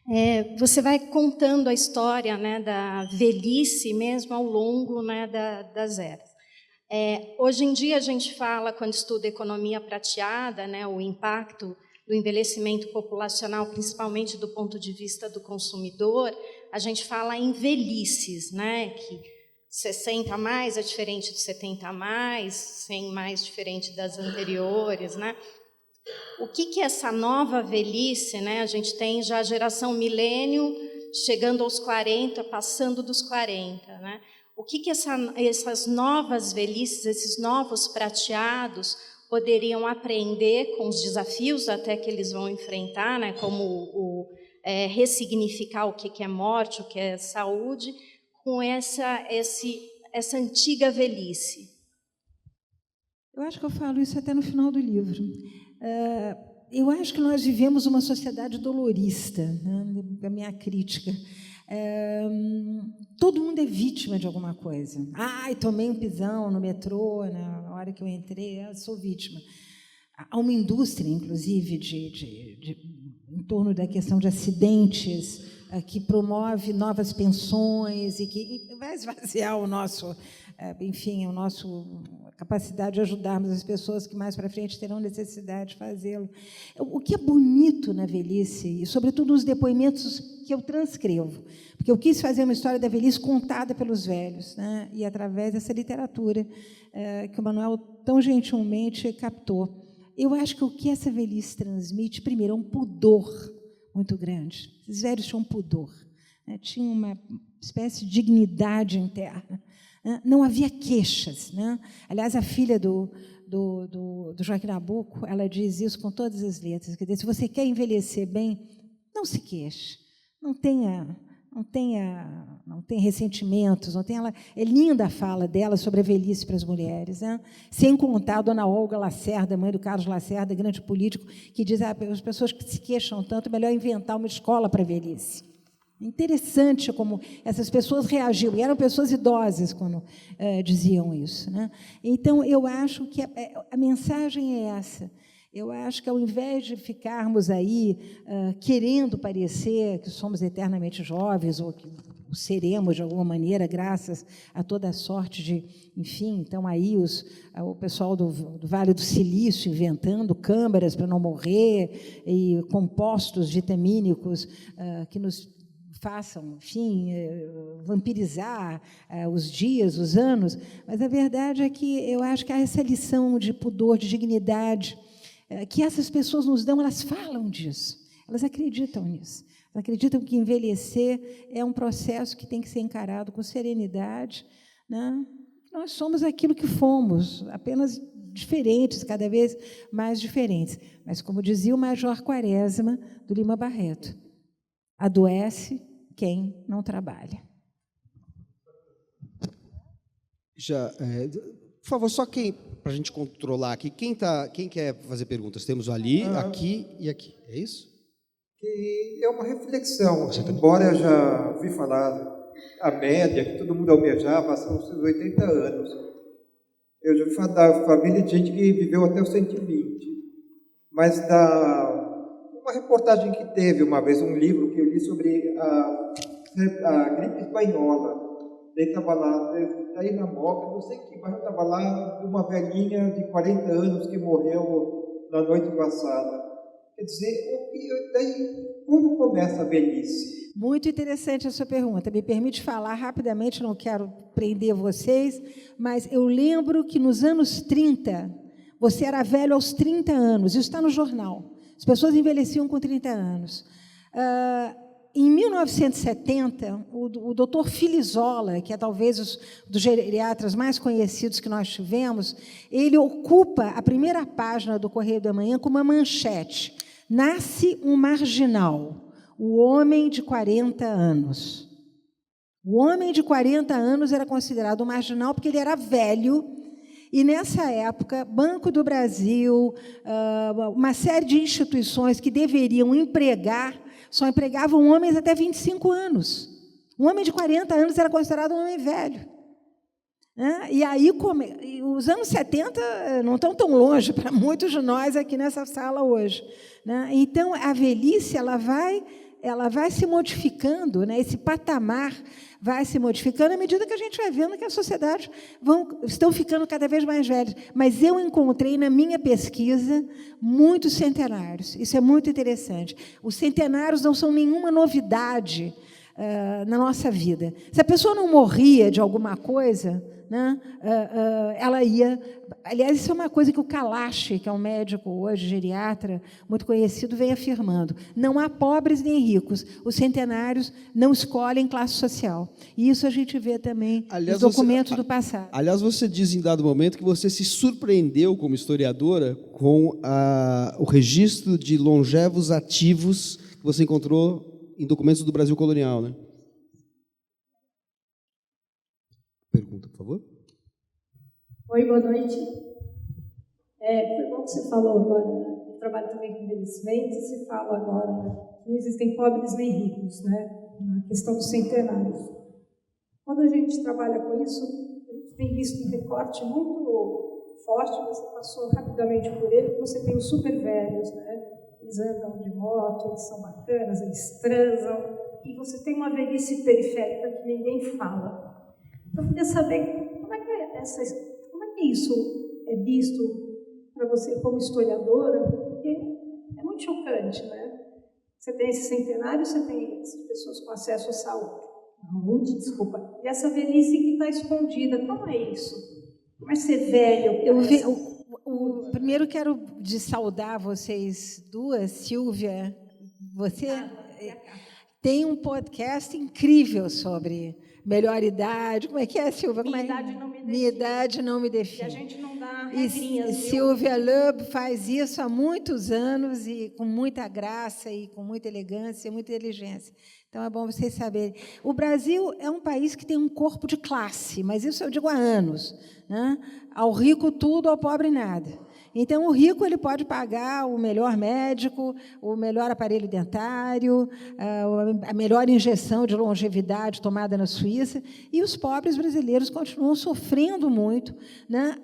resolve. Você vai contando a história, né, da velhice mesmo ao longo, né, das eras. Hoje em dia a gente fala, quando estuda economia prateada, né, o impacto do envelhecimento populacional, principalmente do ponto de vista do consumidor, a gente fala em velhices, né, que 60 a mais é diferente de 70 a mais, 100 mais diferente das anteriores, né? O que é essa nova velhice, né? A gente tem já a geração milênio chegando aos 40, passando dos 40, né? O que essas novas velhices, esses novos prateados poderiam aprender com os desafios até que eles vão enfrentar, né? Como ressignificar o que é morte, o que é saúde, com essa antiga velhice? Eu acho que eu falo isso até no final do livro. Eu acho que nós vivemos uma sociedade dolorista, né? A minha crítica. Todo mundo é vítima de alguma coisa. Ai, tomei um pisão no metrô, na hora que eu entrei, eu sou vítima. Há uma indústria, inclusive, em torno da questão de acidentes, que promove novas pensões e que vai esvaziar o nosso, enfim, a capacidade de ajudarmos as pessoas que mais para frente terão necessidade de fazê-lo. O que é bonito na velhice, e sobretudo nos depoimentos que eu transcrevo, porque eu quis fazer uma história da velhice contada pelos velhos, né? E através dessa literatura que o Manuel tão gentilmente captou. Eu acho que o que essa velhice transmite, primeiro, é um pudor muito grande. Os velhos tinham um pudor, né? Tinham uma espécie de dignidade interna. Né? Não havia queixas. Né? Aliás, a filha do Joaquim Nabuco, ela diz isso com todas as letras. Quer dizer, se você quer envelhecer bem, não se queixe. Não tenha ressentimentos, é linda a fala dela sobre a velhice para as mulheres, né? Sem contar a dona Olga Lacerda, mãe do Carlos Lacerda, grande político, que diz que as pessoas que se queixam tanto, é melhor inventar uma escola para a velhice. Interessante como essas pessoas reagiam, e eram pessoas idosas quando diziam isso. Né? Então, eu acho que a mensagem é essa. Eu acho que, ao invés de ficarmos aí querendo parecer que somos eternamente jovens, ou que seremos, de alguma maneira, graças a toda a sorte de... Enfim, então, aí o pessoal do Vale do Silício inventando câmaras para não morrer, e compostos vitamínicos que nos façam, enfim, vampirizar os dias, os anos. Mas a verdade é que eu acho que há essa lição de pudor, de dignidade, que essas pessoas nos dão, elas falam disso, elas acreditam nisso, elas acreditam que envelhecer é um processo que tem que ser encarado com serenidade. Né? Nós somos aquilo que fomos, apenas diferentes, cada vez mais diferentes. Mas, como dizia o Major Quaresma, do Lima Barreto, adoece quem não trabalha. Por favor, só para a gente controlar aqui, quem quer fazer perguntas? Temos ali, aqui e aqui, é isso? Que é uma reflexão, embora eu já ouvi falar a média, que todo mundo almejava, são os 80 anos. Eu já ouvi falar da família de gente que viveu até os 120. Mas uma reportagem que teve uma vez, um livro que eu li sobre a gripe espanhola. Ele estava lá, aí na Moca, não sei que bairro, estava lá uma velhinha de 40 anos que morreu na noite passada. Quer dizer, daí, quando começa a velhice? Muito interessante a sua pergunta. Me permite falar rapidamente, não quero prender vocês, mas eu lembro que nos anos 30, você era velho aos 30 anos, isso está no jornal. As pessoas envelheciam com 30 anos. Em 1970, o doutor Filizola, que é talvez dos geriatras mais conhecidos que nós tivemos, ele ocupa a primeira página do Correio da Manhã com uma manchete: nasce um marginal, o homem de 40 anos. O homem de 40 anos era considerado um marginal porque ele era velho, e, nessa época, Banco do Brasil, uma série de instituições que deveriam empregar, só empregavam homens até 25 anos. Um homem de 40 anos era considerado um homem velho. E aí, os anos 70 não estão tão longe para muitos de nós aqui nessa sala hoje. Então, a velhice ela vai se modificando, esse patamar vai se modificando à medida que a gente vai vendo que a sociedade estão ficando cada vez mais velhas. Mas eu encontrei na minha pesquisa muitos centenários. Isso é muito interessante. Os centenários não são nenhuma novidade na nossa vida. Se a pessoa não morria de alguma coisa, ela ia... Aliás, isso é uma coisa que o Kalash, que é um médico hoje, geriatra, muito conhecido, vem afirmando. Não há pobres nem ricos. Os centenários não escolhem classe social. E isso a gente vê também nos documentos do passado. Aliás, você diz em dado momento que você se surpreendeu, como historiadora, com o registro de longevos ativos que você encontrou em documentos do Brasil colonial, né? Pergunta, por favor. Oi, boa noite. Foi bom que você falou agora, eu trabalho também com envelhecimento, você fala agora que não existem pobres nem ricos, na questão dos centenários. Quando a gente trabalha com isso, a gente tem visto um recorte muito forte, você passou rapidamente por ele, você tem os super velhos, eles andam de moto, eles são bacanas, eles transam, e você tem uma velhice periférica que ninguém fala. Então, eu queria saber como é que isso é visto para você como historiadora, porque é muito chocante, Você tem esse centenário, você tem essas pessoas com acesso à saúde, e essa velhice que está escondida. Como é isso? Como é ser velho? Primeiro quero saudar vocês duas, Silvia, você tem um podcast incrível sobre melhor idade. Como é que é, Silvia? Minha idade não me define. E a gente não dá regrinhas. Silvia Loeb faz isso há muitos anos e com muita graça e com muita elegância e muita inteligência. Então, é bom vocês saberem. O Brasil é um país que tem um corpo de classe, mas isso eu digo há anos. Ao rico tudo, ao pobre nada. Então, o rico ele pode pagar o melhor médico, o melhor aparelho dentário, a melhor injeção de longevidade tomada na Suíça, e os pobres brasileiros continuam sofrendo muito.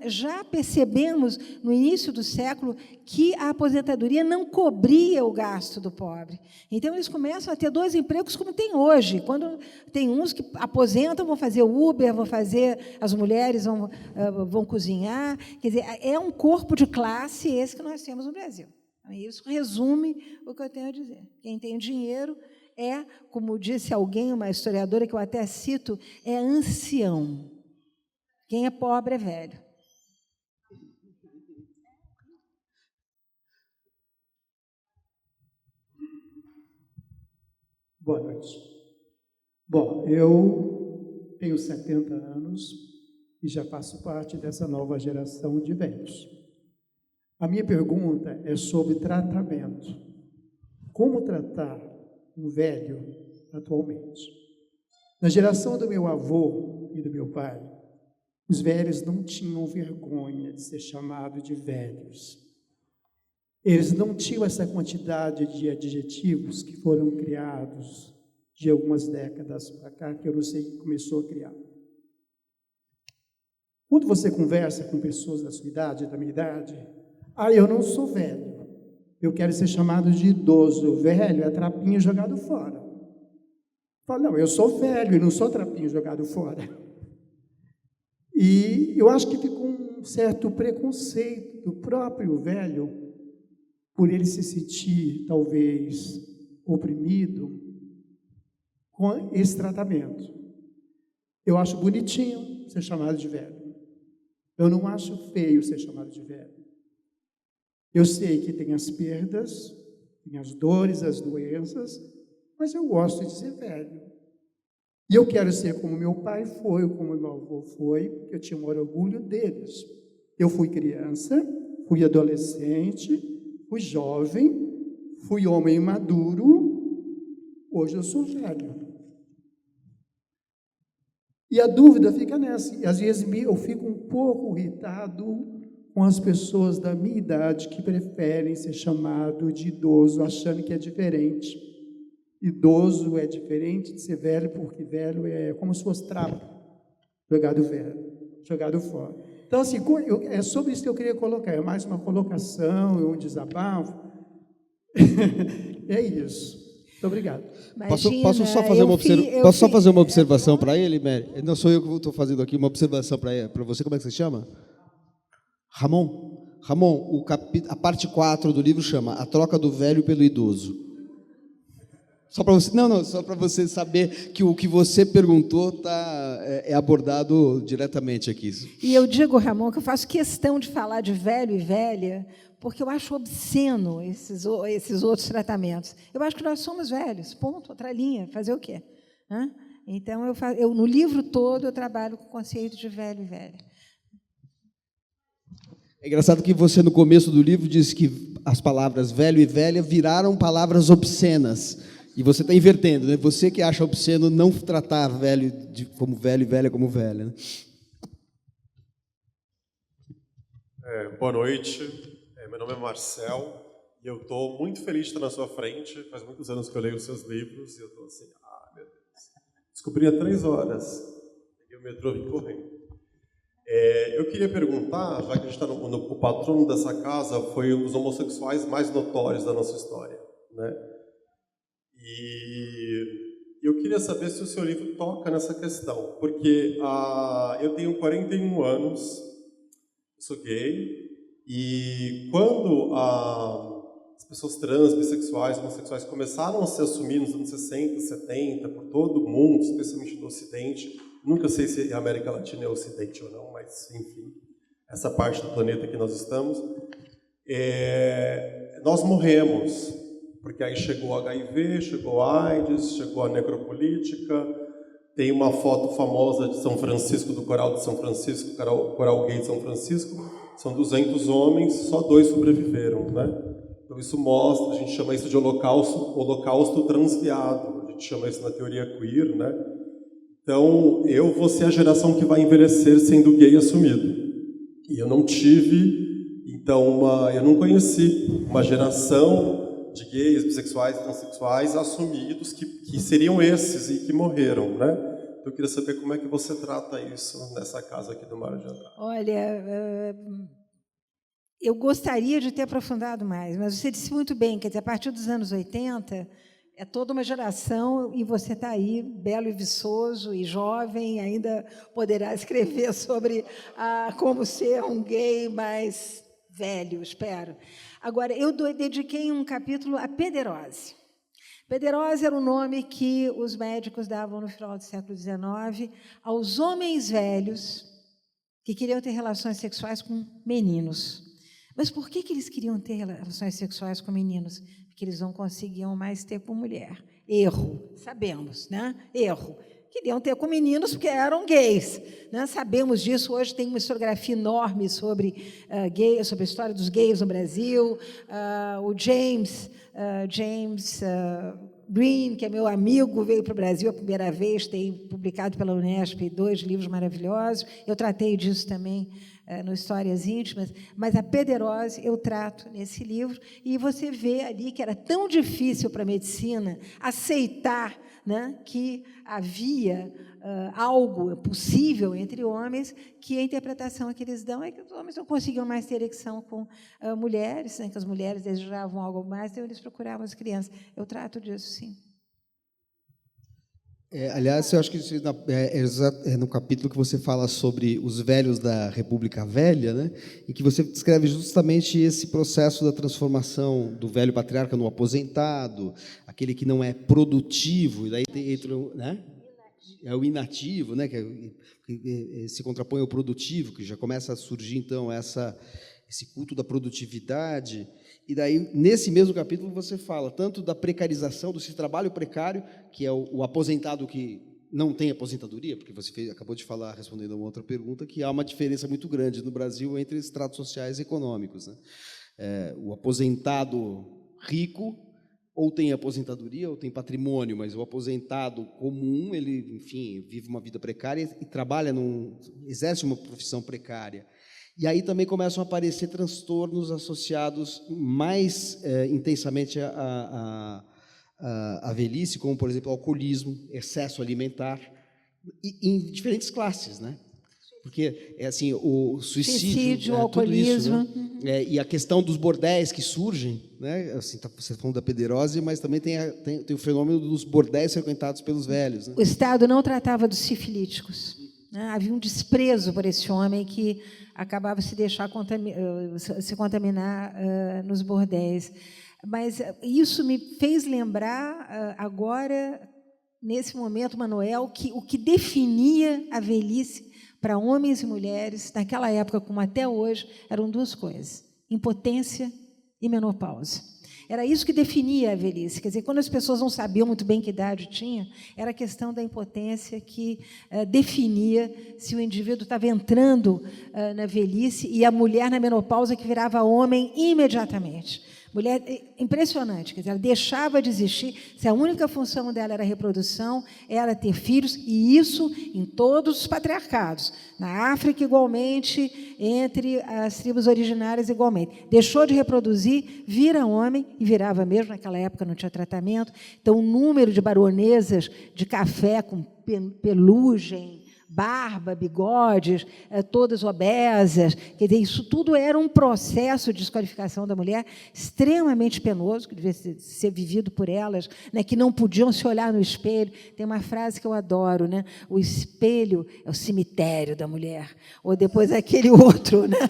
Já percebemos, no início do século, que a aposentadoria não cobria o gasto do pobre. Então, eles começam a ter 2 empregos, como tem hoje. Quando tem uns que aposentam, vão fazer Uber, as mulheres vão cozinhar. Quer dizer, é um corpo de classe esse que nós temos no Brasil. Isso resume o que eu tenho a dizer. Quem tem dinheiro como disse alguém, uma historiadora que eu até cito, é ancião. Quem é pobre é velho. Boa noite. Bom, eu tenho 70 anos e já faço parte dessa nova geração de velhos. A minha pergunta é sobre tratamento. Como tratar um velho atualmente? Na geração do meu avô e do meu pai, os velhos não tinham vergonha de ser chamados de velhos. Eles não tinham essa quantidade de adjetivos que foram criados de algumas décadas para cá, que eu não sei quem começou a criar. Quando você conversa com pessoas da sua idade, da minha idade, eu não sou velho, eu quero ser chamado de idoso. Velho é trapinho jogado fora. Fala, não, eu sou velho e não sou trapinho jogado fora. E eu acho que ficou um certo preconceito do próprio velho por ele se sentir, talvez, oprimido com esse tratamento. Eu acho bonitinho ser chamado de velho. Eu não acho feio ser chamado de velho. Eu sei que tem as perdas, tem as dores, as doenças, mas eu gosto de ser velho. E eu quero ser como meu pai foi, como meu avô foi, porque eu tinha um orgulho deles. Eu fui criança, fui adolescente, fui jovem, fui homem maduro, hoje eu sou velho. E a dúvida fica nessa. E às vezes eu fico um pouco irritado com as pessoas da minha idade que preferem ser chamado de idoso, achando que é diferente. Idoso é diferente de ser velho, porque velho é como se fosse trapo, jogado fora. Então, assim, é sobre isso que eu queria colocar, é mais uma colocação, um desabafo. É isso. Muito obrigado. Posso só fazer uma observação para ele, Mary? Não sou eu que estou fazendo aqui uma observação para você. Como é que você chama? Ramon, a parte 4 do livro chama A Troca do Velho pelo Idoso. Só para você, só para você saber que o que você perguntou é abordado diretamente aqui. E eu digo, Ramon, que eu faço questão de falar de velho e velha, porque eu acho obsceno esses outros tratamentos. Eu acho que nós somos velhos, ponto, outra linha, fazer o quê? Então, eu no livro todo, eu trabalho com o conceito de velho e velha. É engraçado que você, no começo do livro, disse que as palavras velho e velha viraram palavras obscenas. E você está invertendo, né? Você que acha obsceno não tratar velho como velho e velha como velha. Né? Boa noite, meu nome é Marcel e eu estou muito feliz de estar na sua frente. Faz muitos anos que eu leio os seus livros e eu estou assim, meu Deus. Descobri há 3 horas, peguei o metrô e vim correndo. Eu queria perguntar, já que a gente está o patrono dessa casa foi um dos homossexuais mais notórios da nossa história, né? E eu queria saber se o seu livro toca nessa questão, porque eu tenho 41 anos, sou gay, e quando as pessoas trans, bissexuais, homossexuais começaram a se assumir nos anos 60, 70, por todo o mundo, especialmente no Ocidente, nunca sei se a América Latina é Ocidente ou não, mas, enfim, essa parte do planeta que nós estamos, nós morremos, porque aí chegou o HIV, chegou a AIDS, chegou a necropolítica, tem uma foto famosa de São Francisco, do Coral de São Francisco, Coral Gay de São Francisco, são 200 homens, só 2 sobreviveram, né? Então isso mostra, a gente chama isso de holocausto transviado, a gente chama isso na teoria queer, né? Então, eu vou ser a geração que vai envelhecer sendo gay assumido. E eu não tive, então, eu não conheci uma geração de gays, bissexuais, transexuais assumidos que seriam esses e que morreram, né? Eu queria saber como é que você trata isso nessa casa aqui do Mário de Andrade. Olha, eu gostaria de ter aprofundado mais, mas você disse muito bem, quer dizer, a partir dos anos 80, é toda uma geração e você está aí, belo e viçoso e jovem, ainda poderá escrever sobre como ser um gay mais velho, espero. Agora, eu dediquei um capítulo à pederose. Pederose era o nome que os médicos davam no final do século XIX aos homens velhos que queriam ter relações sexuais com meninos. Mas por que eles queriam ter relações sexuais com meninos? Porque eles não conseguiam mais ter com mulher. Erro, sabemos, né? Erro. Queriam ter com meninos porque eram gays, né? Sabemos disso. Hoje tem uma historiografia enorme sobre sobre a história dos gays no Brasil. O James Green, que é meu amigo, veio para o Brasil a primeira vez, tem publicado pela Unesp 2 livros maravilhosos. Eu tratei disso também no Histórias Íntimas, mas a pederose eu trato nesse livro, e você vê ali que era tão difícil para a medicina aceitar, né, que havia algo possível entre homens, que a interpretação que eles dão é que os homens não conseguiam mais ter ereção com mulheres, né, que as mulheres desejavam algo mais, então eles procuravam as crianças. Eu trato disso, sim. Aliás, eu acho que isso é no capítulo que você fala sobre os velhos da República Velha, né? E que você descreve justamente esse processo da transformação do velho patriarca no aposentado, aquele que não é produtivo, e daí entra, né? É o inativo, né? Que se contrapõe ao produtivo, que já começa a surgir, então, esse culto da produtividade. E daí, nesse mesmo capítulo, você fala tanto da precarização, desse trabalho precário, que é o aposentado que não tem aposentadoria, porque você acabou de falar, respondendo a uma outra pergunta, que há uma diferença muito grande no Brasil entre estratos sociais e econômicos, né? O aposentado rico ou tem aposentadoria ou tem patrimônio, mas o aposentado comum, ele, enfim, vive uma vida precária e trabalha exerce uma profissão precária. E aí também começam a aparecer transtornos associados mais intensamente à velhice, como, por exemplo, alcoolismo, excesso alimentar, em diferentes classes, né? Porque assim, o suicídio, o alcoolismo, tudo isso, né? E a questão dos bordéis que surgem, né? Assim, você falando da pederose, mas também tem o fenômeno dos bordéis frequentados pelos velhos, né? O Estado não tratava dos sifilíticos, né? Havia um desprezo por esse homem que acabava se se contaminar nos bordéis. Mas isso me fez lembrar agora, nesse momento, Manuel, que o que definia a velhice para homens e mulheres, naquela época como até hoje, eram duas coisas: impotência e menopausa. Era isso que definia a velhice. Quer dizer, quando as pessoas não sabiam muito bem que idade tinha, era a questão da impotência que definia se o indivíduo estava entrando na velhice, e a mulher na menopausa que virava homem imediatamente. Mulher impressionante, quer dizer, ela deixava de existir, se a única função dela era a reprodução, era ter filhos, e isso em todos os patriarcados. Na África, igualmente, entre as tribos originárias, igualmente. Deixou de reproduzir, vira homem, e virava mesmo, naquela época não tinha tratamento. Então, o número de baronesas de café com pelugem, barba, bigodes, todas obesas, quer dizer, isso tudo era um processo de desqualificação da mulher extremamente penoso, que devia ser vivido por elas, né, que não podiam se olhar no espelho. Tem uma frase que eu adoro, né? O espelho é o cemitério da mulher. Ou depois aquele outro, né?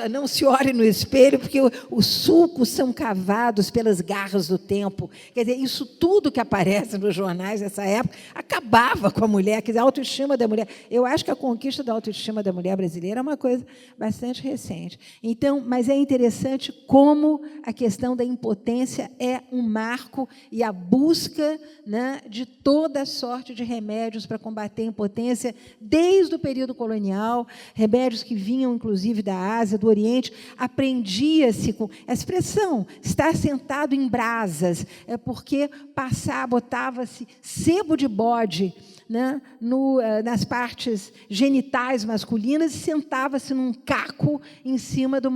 Não se olhe no espelho, porque os sulcos são cavados pelas garras do tempo. Quer dizer, isso tudo que aparece nos jornais nessa época acabava com a mulher, quer dizer, a autoestima da mulher. Eu acho que a conquista da autoestima da mulher brasileira é uma coisa bastante recente. Então, mas é interessante como a questão da impotência é um marco, e a busca, né, de toda sorte de remédios para combater a impotência desde o período colonial, remédios que vinham, inclusive, da Ásia, do Oriente. Aprendia-se com a expressão estar sentado em brasas, porque botava-se sebo de bode, né, nas partes genitais masculinas, e sentava-se num caco em cima de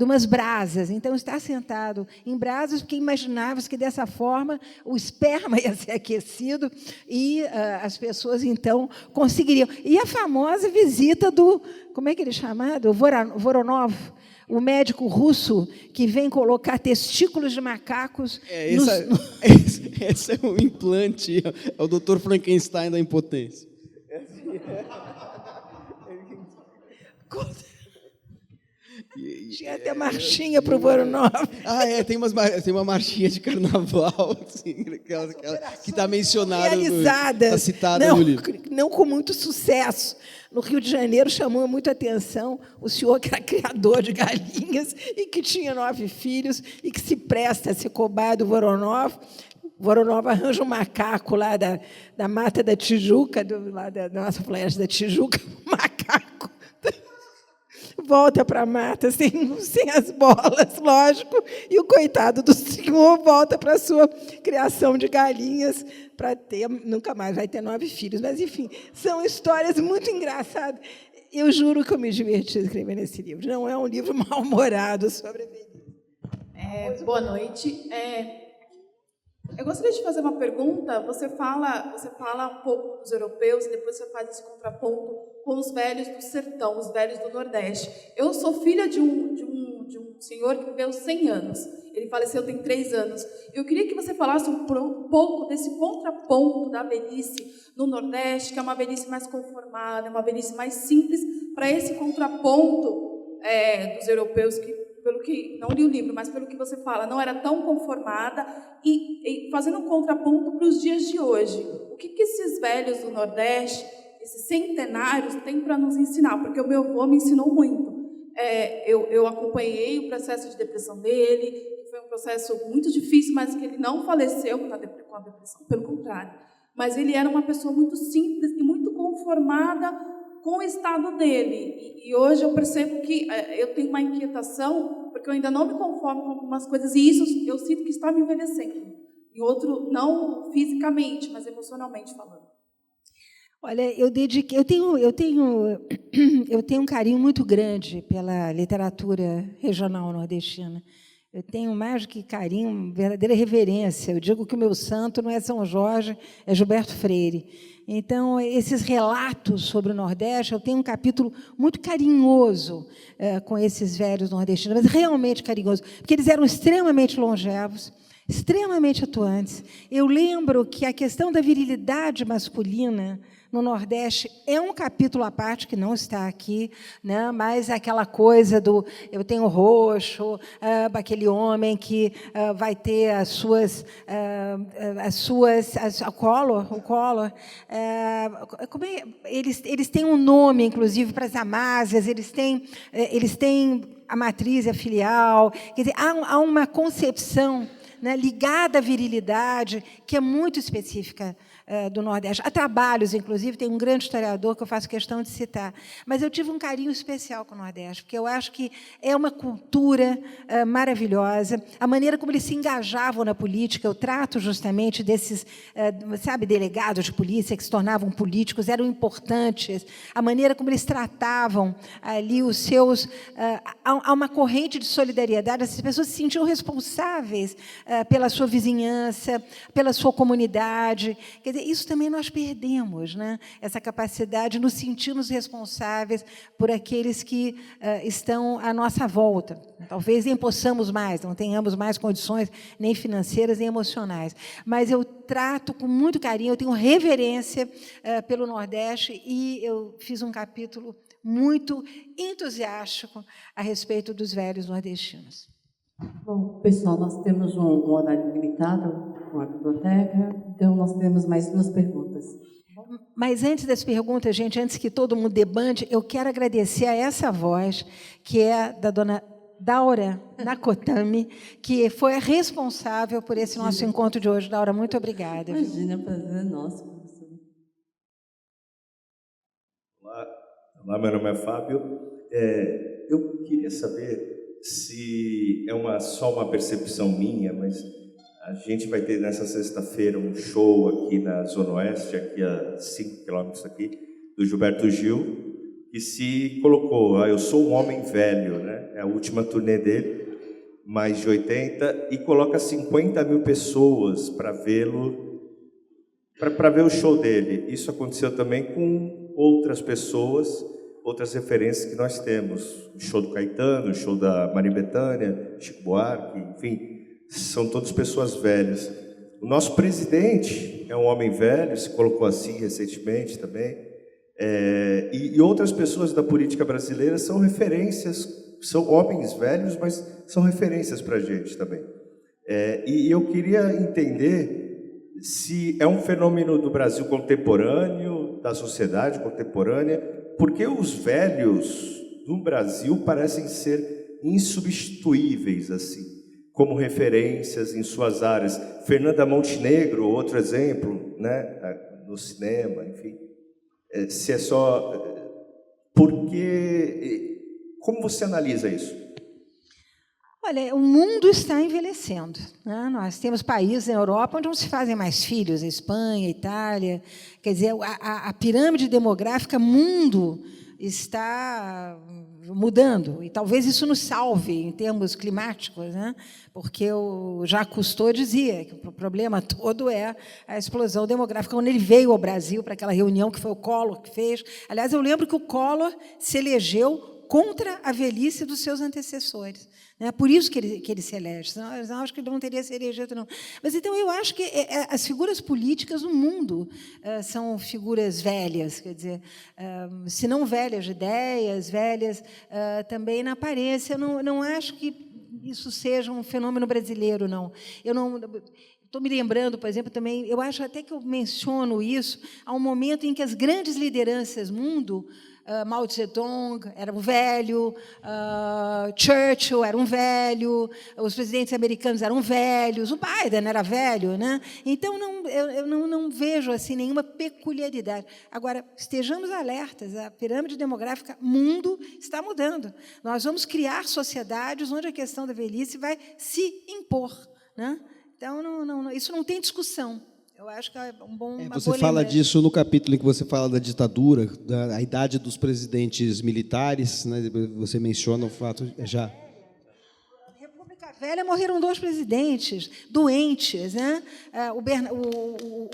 umas brasas. Então, estar sentado em brasas, porque imaginava-se que, dessa forma, o esperma ia ser aquecido e as pessoas, então, conseguiriam. E a famosa visita do... Como é que ele é chamado? Voronov, o médico russo que vem colocar testículos de macacos... Esse é um implante, é o Dr. Frankenstein da impotência. Tinha até marchinha para o Voronov. Tem uma marchinha de carnaval, assim, que está mencionada, realizada, está citada no livro. Não com muito sucesso. No Rio de Janeiro, chamou muito a atenção o senhor que era criador de galinhas e que tinha 9 filhos e que se presta a ser cobaia do Voronov. Voronov arranja um macaco lá da Mata da Tijuca, lá da nossa floresta da Tijuca, um macaco. Volta para a mata sem as bolas, lógico, e o coitado do senhor volta para a sua criação de galinhas, nunca mais vai ter 9 filhos. Mas, enfim, são histórias muito engraçadas. Eu juro que eu me diverti escrevendo esse livro. Não é um livro mal-humorado sobre a velhice. Boa noite. Eu gostaria de fazer uma pergunta. Você fala um pouco dos europeus e depois você faz esse contraponto com os velhos do sertão, os velhos do Nordeste. Eu sou filha de um senhor que viveu 100 anos. Ele faleceu tem 3 anos. Eu queria que você falasse um pouco desse contraponto da velhice no Nordeste, que é uma velhice mais conformada, uma velhice mais simples, para esse contraponto dos europeus, que, pelo que, não li o livro, mas pelo que você fala, não era tão conformada, e fazendo um contraponto para os dias de hoje. O que esses velhos do Nordeste, esses centenários, têm para nos ensinar? Porque o meu avô me ensinou muito. Eu acompanhei o processo de depressão dele, que foi um processo muito difícil, mas que ele não faleceu com a depressão, pelo contrário. Mas ele era uma pessoa muito simples e muito conformada com o estado dele. E hoje eu percebo que eu tenho uma inquietação, porque eu ainda não me conformo com algumas coisas, e isso eu sinto que está me envelhecendo. E outro, não fisicamente, mas emocionalmente falando. Olha, eu tenho um carinho muito grande pela literatura regional nordestina. Eu tenho mais do que carinho, verdadeira reverência. Eu digo que o meu santo não é São Jorge, é Gilberto Freire. Então, esses relatos sobre o Nordeste, eu tenho um capítulo muito carinhoso com esses velhos nordestinos, mas realmente carinhoso, porque eles eram extremamente longevos, extremamente atuantes. Eu lembro que a questão da virilidade masculina no Nordeste é um capítulo à parte, que não está aqui, né? Mas aquela coisa do eu tenho roxo, aquele homem que vai ter o Collor, eles têm um nome, inclusive, para as amásias, eles têm a matriz e a filial, quer dizer, há uma concepção, né, ligada à virilidade, que é muito específica do Nordeste. Há trabalhos, inclusive, tem um grande historiador que eu faço questão de citar, mas eu tive um carinho especial com o Nordeste, porque eu acho que é uma cultura maravilhosa, a maneira como eles se engajavam na política. Eu trato justamente desses, delegados de polícia que se tornavam políticos, eram importantes, a maneira como eles tratavam ali os seus... há uma corrente de solidariedade, essas pessoas se sentiam responsáveis pela sua vizinhança, pela sua comunidade. Quer dizer, isso também nós perdemos, né? Essa capacidade de nos sentirmos responsáveis por aqueles que estão à nossa volta. Talvez nem possamos mais, não tenhamos mais condições nem financeiras nem emocionais. Mas eu trato com muito carinho, eu tenho reverência pelo Nordeste, e eu fiz um capítulo muito entusiástico a respeito dos velhos nordestinos. Bom, pessoal, nós temos um horário limitado com a biblioteca, então nós temos mais 2 perguntas. Mas antes das perguntas, gente, antes que todo mundo debande, eu quero agradecer a essa voz, que é da dona Daura Nakotami, que foi a responsável por esse nosso encontro de hoje. Daura, muito obrigada. Imagina, é um prazer nosso, professor. Olá, meu nome é Fábio. Eu queria saber se é só uma percepção minha, mas a gente vai ter nessa sexta-feira um show aqui na Zona Oeste, aqui a 5 quilômetros aqui, do Gilberto Gil, que se colocou, eu sou um homem velho, né? É a última turnê dele, mais de 80, e coloca 50 mil pessoas para vê-lo, para ver o show dele. Isso aconteceu também com outras pessoas, outras referências que nós temos. O show do Caetano, o show da Maria Bethânia, Chico Buarque, enfim, são todas pessoas velhas. O nosso presidente é um homem velho, se colocou assim recentemente também, e outras pessoas da política brasileira são referências, são homens velhos, mas são referências para a gente também. E eu queria entender se é um fenômeno do Brasil contemporâneo, da sociedade contemporânea, porque os velhos do Brasil parecem ser insubstituíveis, assim, como referências em suas áreas. Fernanda Montenegro, outro exemplo, né, no cinema, enfim. Se é só... Porque... Como você analisa isso? Olha, o mundo está envelhecendo, né? Nós temos países na Europa onde não se fazem mais filhos, a Espanha, a Itália. Quer dizer, a pirâmide demográfica mundo está mudando, e talvez isso nos salve em termos climáticos, né? Porque o Jacques Cousteau dizia que o problema todo é a explosão demográfica. Quando ele veio ao Brasil para aquela reunião que foi o Collor que fez, aliás, eu lembro que o Collor se elegeu contra a velhice dos seus antecessores. É por isso que ele se elege. Senão, eu acho que ele não teria se elegido, não. Mas, então, eu acho que as figuras políticas no mundo são figuras velhas, quer dizer, se não velhas de ideias, velhas também na aparência. Eu não acho que isso seja um fenômeno brasileiro, não. Eu não... Estou me lembrando, por exemplo, também, eu acho até que eu menciono isso, há um momento em que as grandes lideranças do mundo, Mao Tse-tung era um velho, Churchill era um velho, os presidentes americanos eram velhos, o Biden era velho, né? Então, eu não vejo assim nenhuma peculiaridade. Agora, estejamos alertas, a pirâmide demográfica mundo está mudando. Nós vamos criar sociedades onde a questão da velhice vai se impor, né? Então, isso não tem discussão. Eu acho que é uma boa Você fala disso no capítulo em que você fala da ditadura, da idade dos presidentes militares, né? Você menciona o fato já... Na República Velha morreram 2 presidentes doentes, né?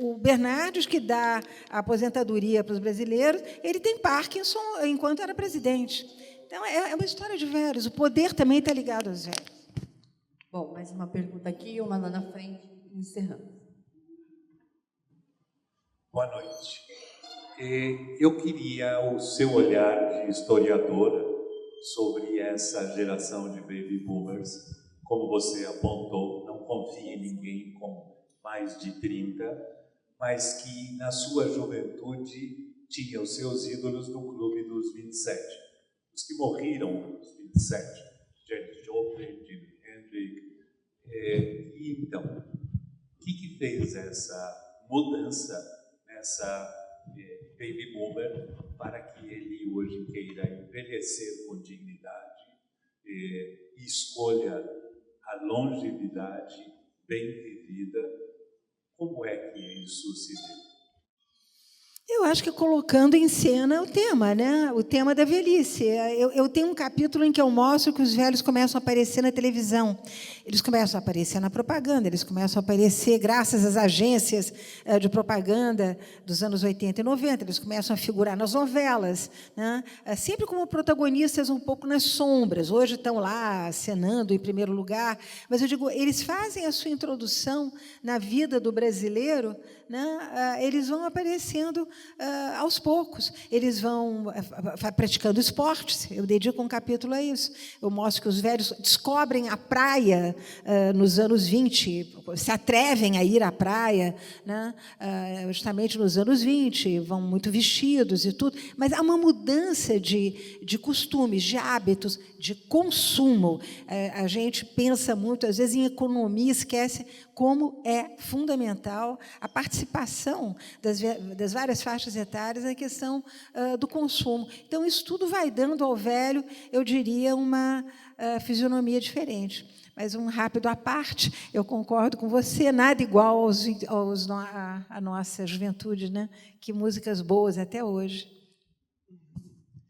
O Bernardes, que dá a aposentadoria para os brasileiros, ele tem Parkinson enquanto era presidente. Então, é uma história de velhos. O poder também está ligado aos velhos. Bom, mais uma pergunta aqui, uma lá na frente, e encerramos. Boa noite. Eu queria o seu olhar de historiadora sobre essa geração de baby boomers. Como você apontou, não confia em ninguém com mais de 30, mas que na sua juventude tinha os seus ídolos no clube dos 27. Os que morreram nos 27. Janis Joplin, Jimi Hendrix. Então, o que fez essa mudança nessa baby boomer para que ele hoje queira envelhecer com dignidade e escolha a longevidade bem vivida? Como é que isso se deu? Eu acho que colocando em cena o tema, né? O tema da velhice. Eu tenho um capítulo em que eu mostro que os velhos começam a aparecer na televisão. Eles começam a aparecer na propaganda, eles começam a aparecer graças às agências de propaganda dos anos 80 e 90, eles começam a figurar nas novelas, né? Sempre como protagonistas um pouco nas sombras. Hoje estão lá acenando em primeiro lugar, mas eu digo, eles fazem a sua introdução na vida do brasileiro, né? Eles vão aparecendo aos poucos. Eles vão praticando esportes. Eu dedico um capítulo a isso. Eu mostro que os velhos descobrem a praia nos anos 20, se atrevem a ir à praia, né? Justamente nos anos 20, vão muito vestidos e tudo, mas há uma mudança de costumes, de hábitos, de consumo. A gente pensa muito, às vezes, em economia, esquece como é fundamental a participação das várias faixas etárias na questão do consumo. Então, isso tudo vai dando ao velho, eu diria, uma fisionomia diferente. Mas um rápido à parte, eu concordo com você, nada igual à nossa juventude, né? Que músicas boas até hoje.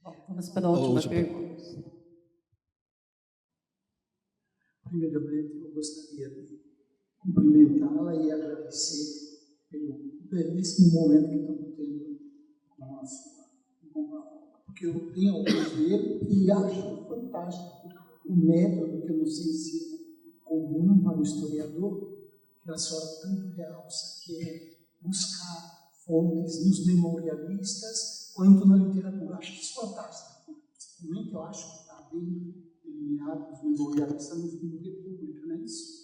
Bom, vamos para a última pergunta. Primeiramente, eu gostaria de cumprimentá-la e agradecer pelo belíssimo momento que estamos tendo com a sua irmã, porque eu tenho alguns dele e acho fantástico o método, que eu não sei se é comum para o historiador, que a senhora tanto realça, que é buscar fontes nos memorialistas quanto na literatura. Acho isso fantástico. Principalmente, eu acho que está bem delineado os memorialistas no República, não é isso?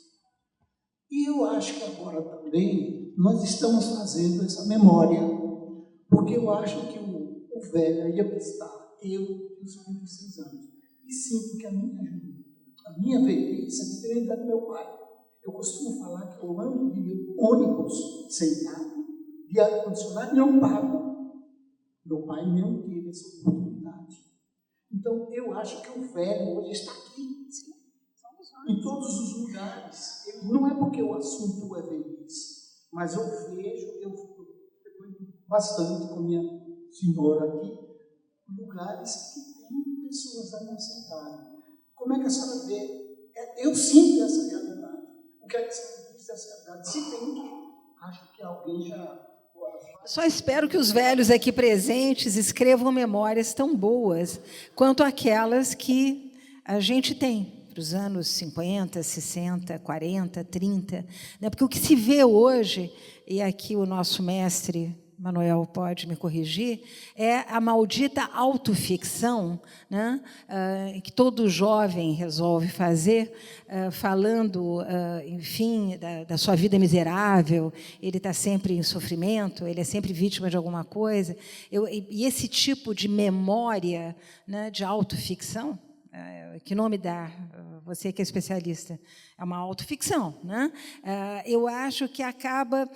E eu acho que agora também nós estamos fazendo essa memória, porque eu acho que o velho, aí eu está, eu tenho 56 anos, e sinto que a minha velhice é diferente da do meu pai. Eu costumo falar que eu ando de ônibus sentado, de ar-condicionado, e não pago. Meu pai não teve essa oportunidade. Então, eu acho que o velho hoje está aqui, em todos os lugares. Não é porque o assunto é velhice, mas eu frequento bastante com minha senhora aqui, lugares que tem pessoas da nossa idade. Como é que a senhora vê? Eu sinto essa realidade. O que é que a senhora diz dessa realidade? Se tem que, acho que alguém já Só espero que os velhos aqui presentes escrevam memórias tão boas quanto aquelas que a gente tem para os anos 50, 60, 40, 30. Né? Porque o que se vê hoje, e aqui o nosso mestre Manuel pode me corrigir, é a maldita autoficção, né, que todo jovem resolve fazer, falando, enfim, da sua vida miserável, ele está sempre em sofrimento, ele é sempre vítima de alguma coisa. E esse tipo de memória, né, de autoficção, que nome dá? Você que é especialista, é uma autoficção, né? Eu acho que acaba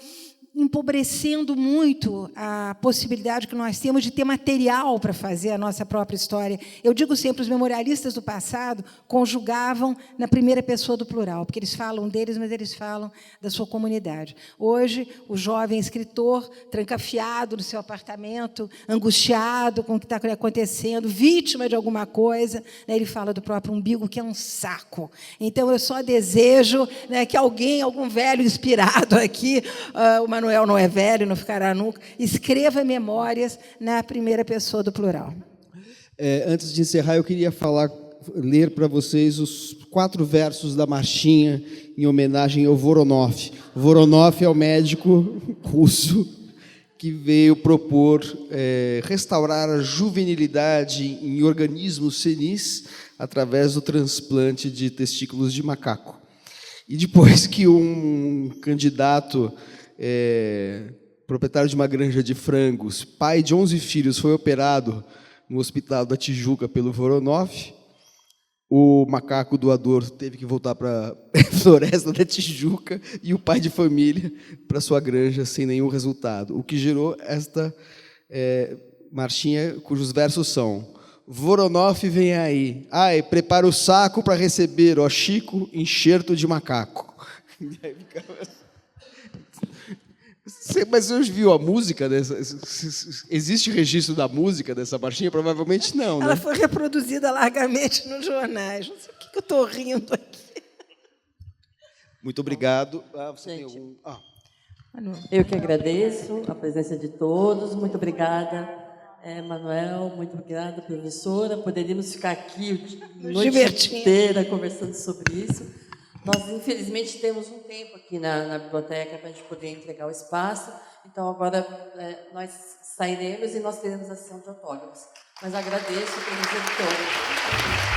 empobrecendo muito a possibilidade que nós temos de ter material para fazer a nossa própria história. Eu digo sempre, os memorialistas do passado conjugavam na primeira pessoa do plural, porque eles falam deles, mas eles falam da sua comunidade. Hoje, o jovem escritor, trancafiado no seu apartamento, angustiado com o que está acontecendo, vítima de alguma coisa, né, ele fala do próprio umbigo, que é um saco. Então, eu só desejo, né, que algum velho inspirado aqui, o Manuel não é velho, não ficará nunca, escreva memórias na primeira pessoa do plural. Antes de encerrar, eu queria ler para vocês os 4 versos da marchinha em homenagem ao Voronov. Voronov é o médico russo que veio propor restaurar a juvenilidade em organismos senis através do transplante de testículos de macaco. E depois que um candidato proprietário de uma granja de frangos, pai de 11 filhos, foi operado no hospital da Tijuca pelo Voronov, o macaco doador teve que voltar para a floresta da Tijuca e o pai de família para sua granja sem nenhum resultado, o que gerou esta marchinha cujos versos são: Voronov vem aí, ai, prepara o saco para receber, ó Chico, enxerto de macaco. E aí ficava... Mas você viu a música dessa? Existe registro da música dessa marchinha? Provavelmente não. Ela né? foi reproduzida largamente nos jornais. Não sei por que eu estou rindo aqui. Muito obrigado. Você tem algum... Eu que agradeço a presença de todos. Muito obrigada, Manuel. Muito obrigada, professora. Poderíamos ficar aqui a noite inteira conversando sobre isso. Nós, infelizmente, temos um tempo aqui na biblioteca para a gente poder entregar o espaço. Então, agora, nós sairemos e nós teremos a sessão de autógrafos. Mas agradeço pelo tempo todo.